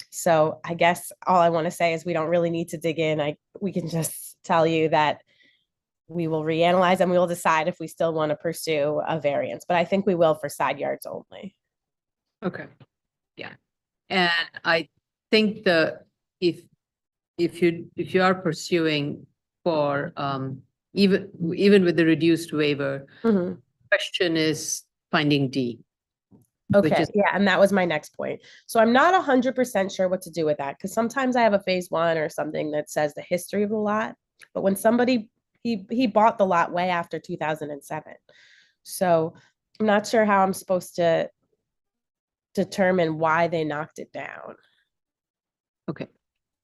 So I guess all I want to say is we don't really need to dig in. We can just tell you that we will reanalyze and we will decide if we still want to pursue a variance, but I think we will for side yards only. Okay. Yeah. And I think if you are pursuing for even with the reduced waiver, question is finding D. Okay, yeah, and that was my next point. So I'm not 100% sure what to do with that, because sometimes I have a phase 1 or something that says the history of the lot, but when somebody, he bought the lot way after 2007. So I'm not sure how I'm supposed to determine why they knocked it down. Okay,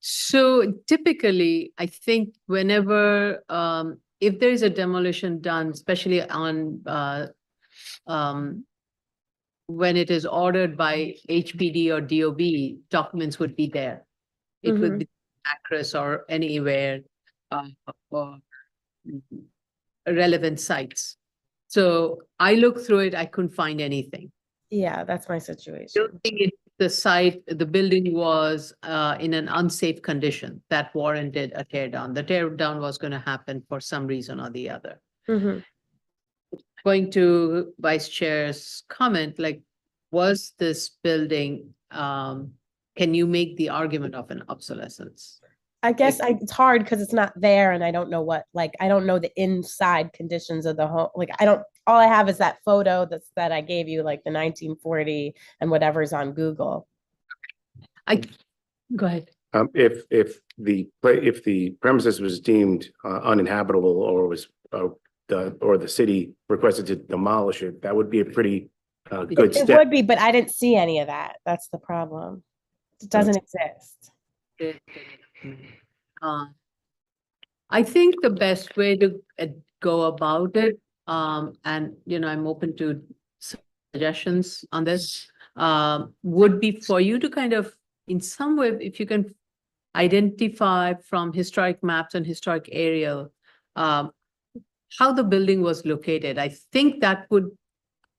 So typically, I think whenever, if there is a demolition done, especially on, when it is ordered by HPD or DOB, documents would be there. It would be Acris or anywhere, or relevant sites. So I looked through it, I couldn't find anything. Yeah, that's my I situation. don't think the site, the building was in an unsafe condition that warranted a tear down. The tear down was going to happen for some reason or the other. Going to Vice Chair's comment, like, was this building, can you make the argument of an obsolescence? I guess it's hard because it's not there and I don't know what, like, I don't know the inside conditions of the home. Like, all I have is that photo that I gave you, like the 1940 and whatever's on Google. Go ahead. If the premises was deemed uninhabitable or was the city requested to demolish it, that would be a pretty good It step. would be, but I didn't see any of that. That's the problem. It doesn't exist. I think the best way to go about it, and I'm open to suggestions on this, would be for you to kind of, in some way, if you can identify from historic maps and historic aerial, how the building was located. I think that would,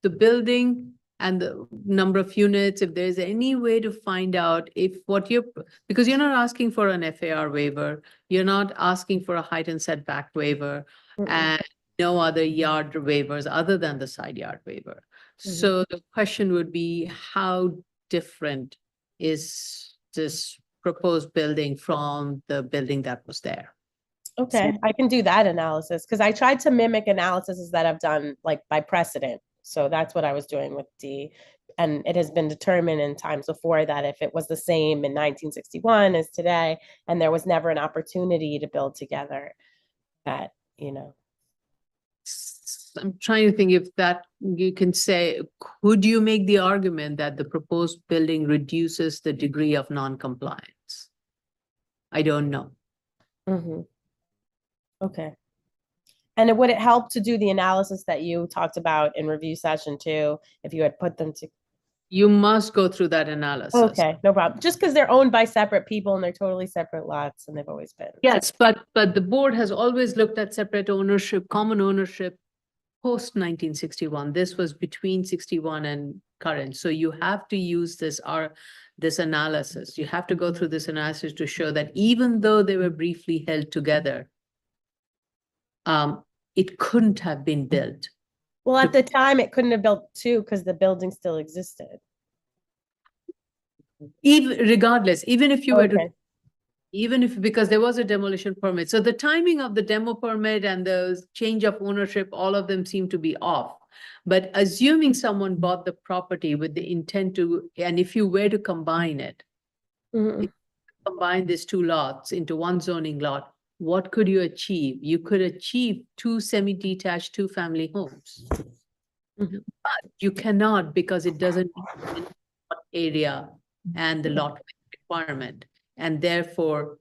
the building and the number of units, if there's any way to find out if because you're not asking for an FAR waiver, you're not asking for a height and setback waiver, and no other yard waivers other than the side yard waiver. So the question would be, how different is this proposed building from the building that was there? Okay, I can do that analysis because I tried to mimic analyses that I've done like by precedent. So that's what I was doing with D. And it has been determined in times before that if it was the same in 1961 as today, and there was never an opportunity to build together, that, I'm trying to think if that you can say, could you make the argument that the proposed building reduces the degree of non-compliance? I don't know. Okay. And would it help to do the analysis that you talked about in review session 2 if you had put them to? You must go through that analysis. Okay, no problem. Just because they're owned by separate people and they're totally separate lots and they've always been. Yes, but the board has always looked at separate ownership, common ownership post 1961. This was between 61 and current. So you have to use this analysis. You have to go through this analysis to show that even though they were briefly held together, it couldn't have been built. Well, at the time, it couldn't have built 2 because the building still existed. Regardless, even if you were to, because there was a demolition permit. So the timing of the demo permit and the change of ownership, all of them seem to be off. But assuming someone bought the property with the intent to, and if you were to combine it, combine these 2 lots into one zoning lot, what could you achieve? You could achieve 2 semi-detached 2-family homes. But you cannot because it doesn't meet the lot area and the lot requirement. And therefore,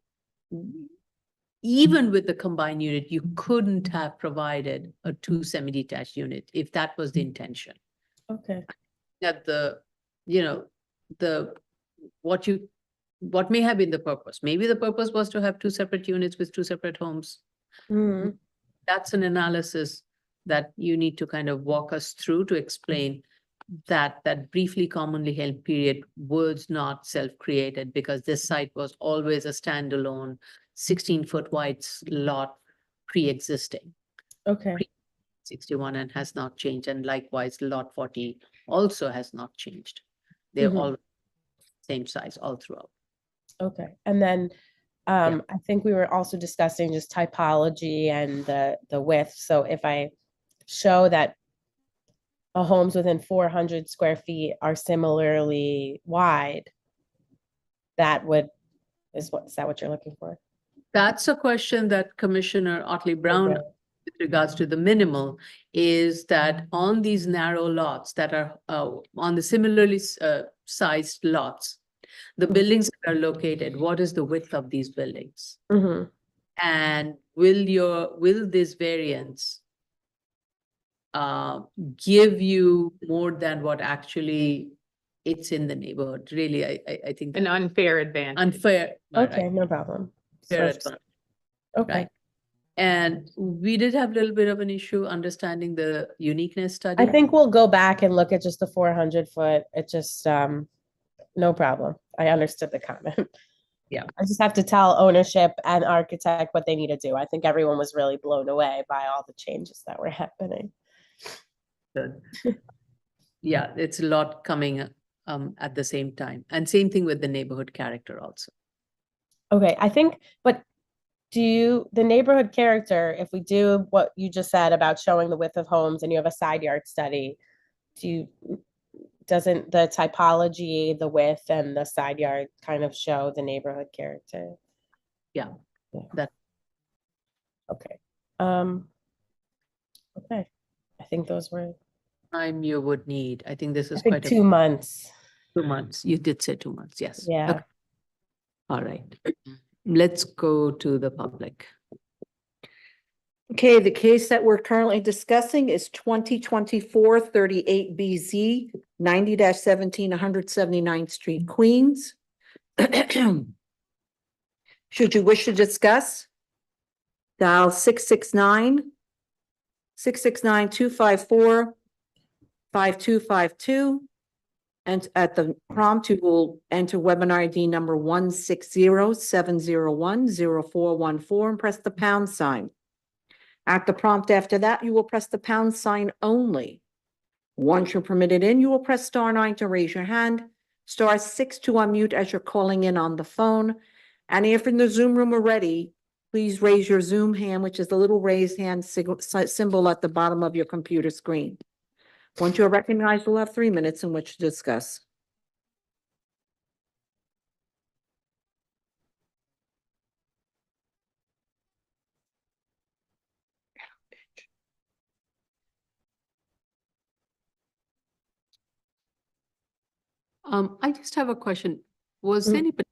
even with the combined unit, you couldn't have provided a 2 semi-detached unit if that was the intention. Okay. That what may have been the purpose? Maybe the purpose was to have 2 separate units with 2 separate homes. That's an analysis that you need to kind of walk us through to explain that briefly commonly held period was not self-created because this site was always a standalone 16-foot wide lot pre-existing. Okay. 61 and has not changed. And likewise, lot 40 also has not changed. They're all same size all throughout. Okay. And then I think we were also discussing just typology and the width. So if I show that homes within 400 square feet are similarly wide, is that what you're looking for? That's a question that Commissioner Otley Brown, with regards to the minimal, is that on these narrow lots that are on the similarly sized lots, The buildings that are located, what is the width of these buildings? Mhm. And will this variance give you more than what actually it's in the neighborhood? Really, I think An unfair advantage. unfair. right, Okay, no problem. Fair So- advantage, Okay, right? And we did have a little bit of an issue understanding the uniqueness study. I think we'll go back and look at just the 400-foot. It just, no problem. I understood the comment. Yeah. I just have to tell ownership and architect what they need to do. I think everyone was really blown away by all the changes that were happening. Good. Yeah, it's a lot coming at the same time. And same thing with the neighborhood character also. Okay, I think, but the neighborhood character, if we do what you just said about showing the width of homes and you have a side yard study, doesn't the typology, the width and the side yard kind of show the neighborhood character? Yeah. That. Okay. Okay. I think those were. Time you would need. I think this is I think quite 2 months. 2 months. You did say 2 months, yes. Yeah. Okay. All right. Let's go to the public. Okay, the case that we're currently discussing is 2024-38BZ, 90-17, 179th Street, Queens. Should you wish to discuss, dial 669-254-5252. And at the prompt, you will enter webinar ID number 160-701-0414 and press the pound sign. At the prompt after that, you will press the pound sign only. Once you're permitted in, you will press *9 to raise your hand, *6 to unmute as you're calling in on the phone. And if in the Zoom room already, please raise your Zoom hand, which is the little raised hand symbol at the bottom of your computer screen. Once you're recognized, we'll have 3 minutes in which to discuss. I just have a question. Was there any particular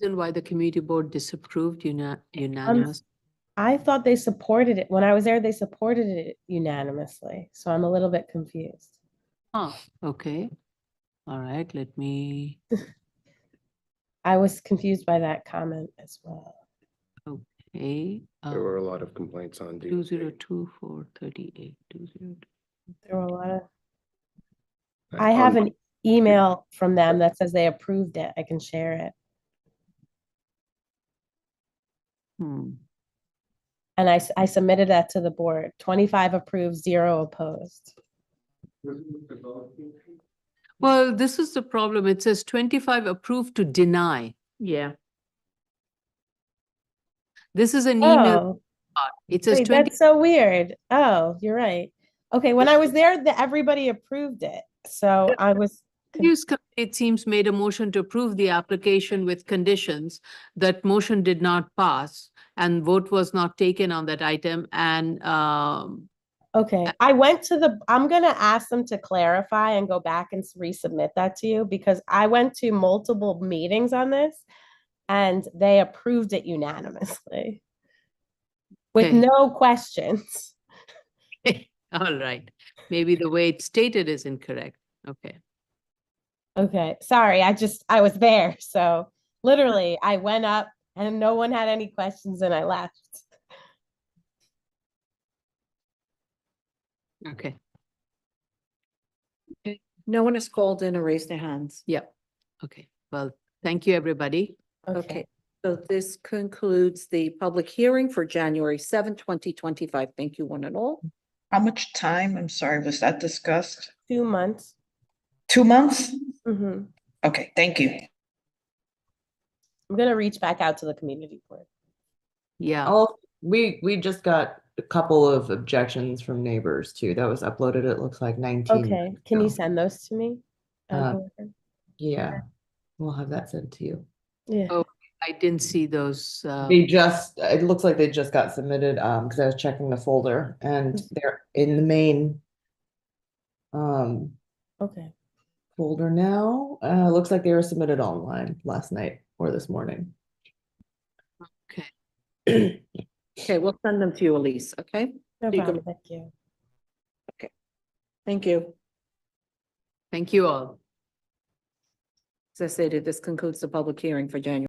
reason why the community board disapproved unanimous? I thought they supported it. When I was there, they supported it unanimously. So I'm a little bit confused. Oh, okay. All right, let me. I was confused by that comment as well. Okay. There were a lot of complaints on. 2024-38, 202. There were a lot of. I have an email from them that says they approved it. I can share it. And I submitted that to the board. 25 approved, 0 opposed. Well, this is the problem. It says 25 approved to deny. Yeah. This is an email. Oh, It says wait, 20. that's so weird. Oh, you're right. Okay, when I was there, everybody approved it. So I was. It seems made a motion to approve the application with conditions. That motion did not pass and vote was not taken on that item. And Okay, I'm gonna ask them to clarify and go back and resubmit that to you because I went to multiple meetings on this and they approved it unanimously with Okay. no questions. all right, maybe the way it's stated is incorrect. Okay. Okay, sorry, I was there. So literally I went up and no one had any questions and I left. Okay. No one has called in or raised their hands. Yep. Okay. Well, thank you, everybody. Okay, so this concludes the public hearing for January 7, 2025. Thank you, one and all. How much time? I'm sorry, was that discussed? 2 months. 2 months? Mhm. Okay, thank you. I'm gonna reach back out to the community board. Yeah. Oh, we just got a couple of objections from neighbors too. That was uploaded, it looks like 19. Okay, can you ago. send those to me? Yeah, we'll have that sent to you. Yeah. Oh, I didn't see those. It looks like they just got submitted, because I was checking the folder and they're in the main Okay. folder now. Looks like they were submitted online last night or this morning. Okay. Okay, we'll send them to you, Elise, okay? No You can- problem, thank you. Thank you. Thank you all. As I stated, this concludes the public hearing for January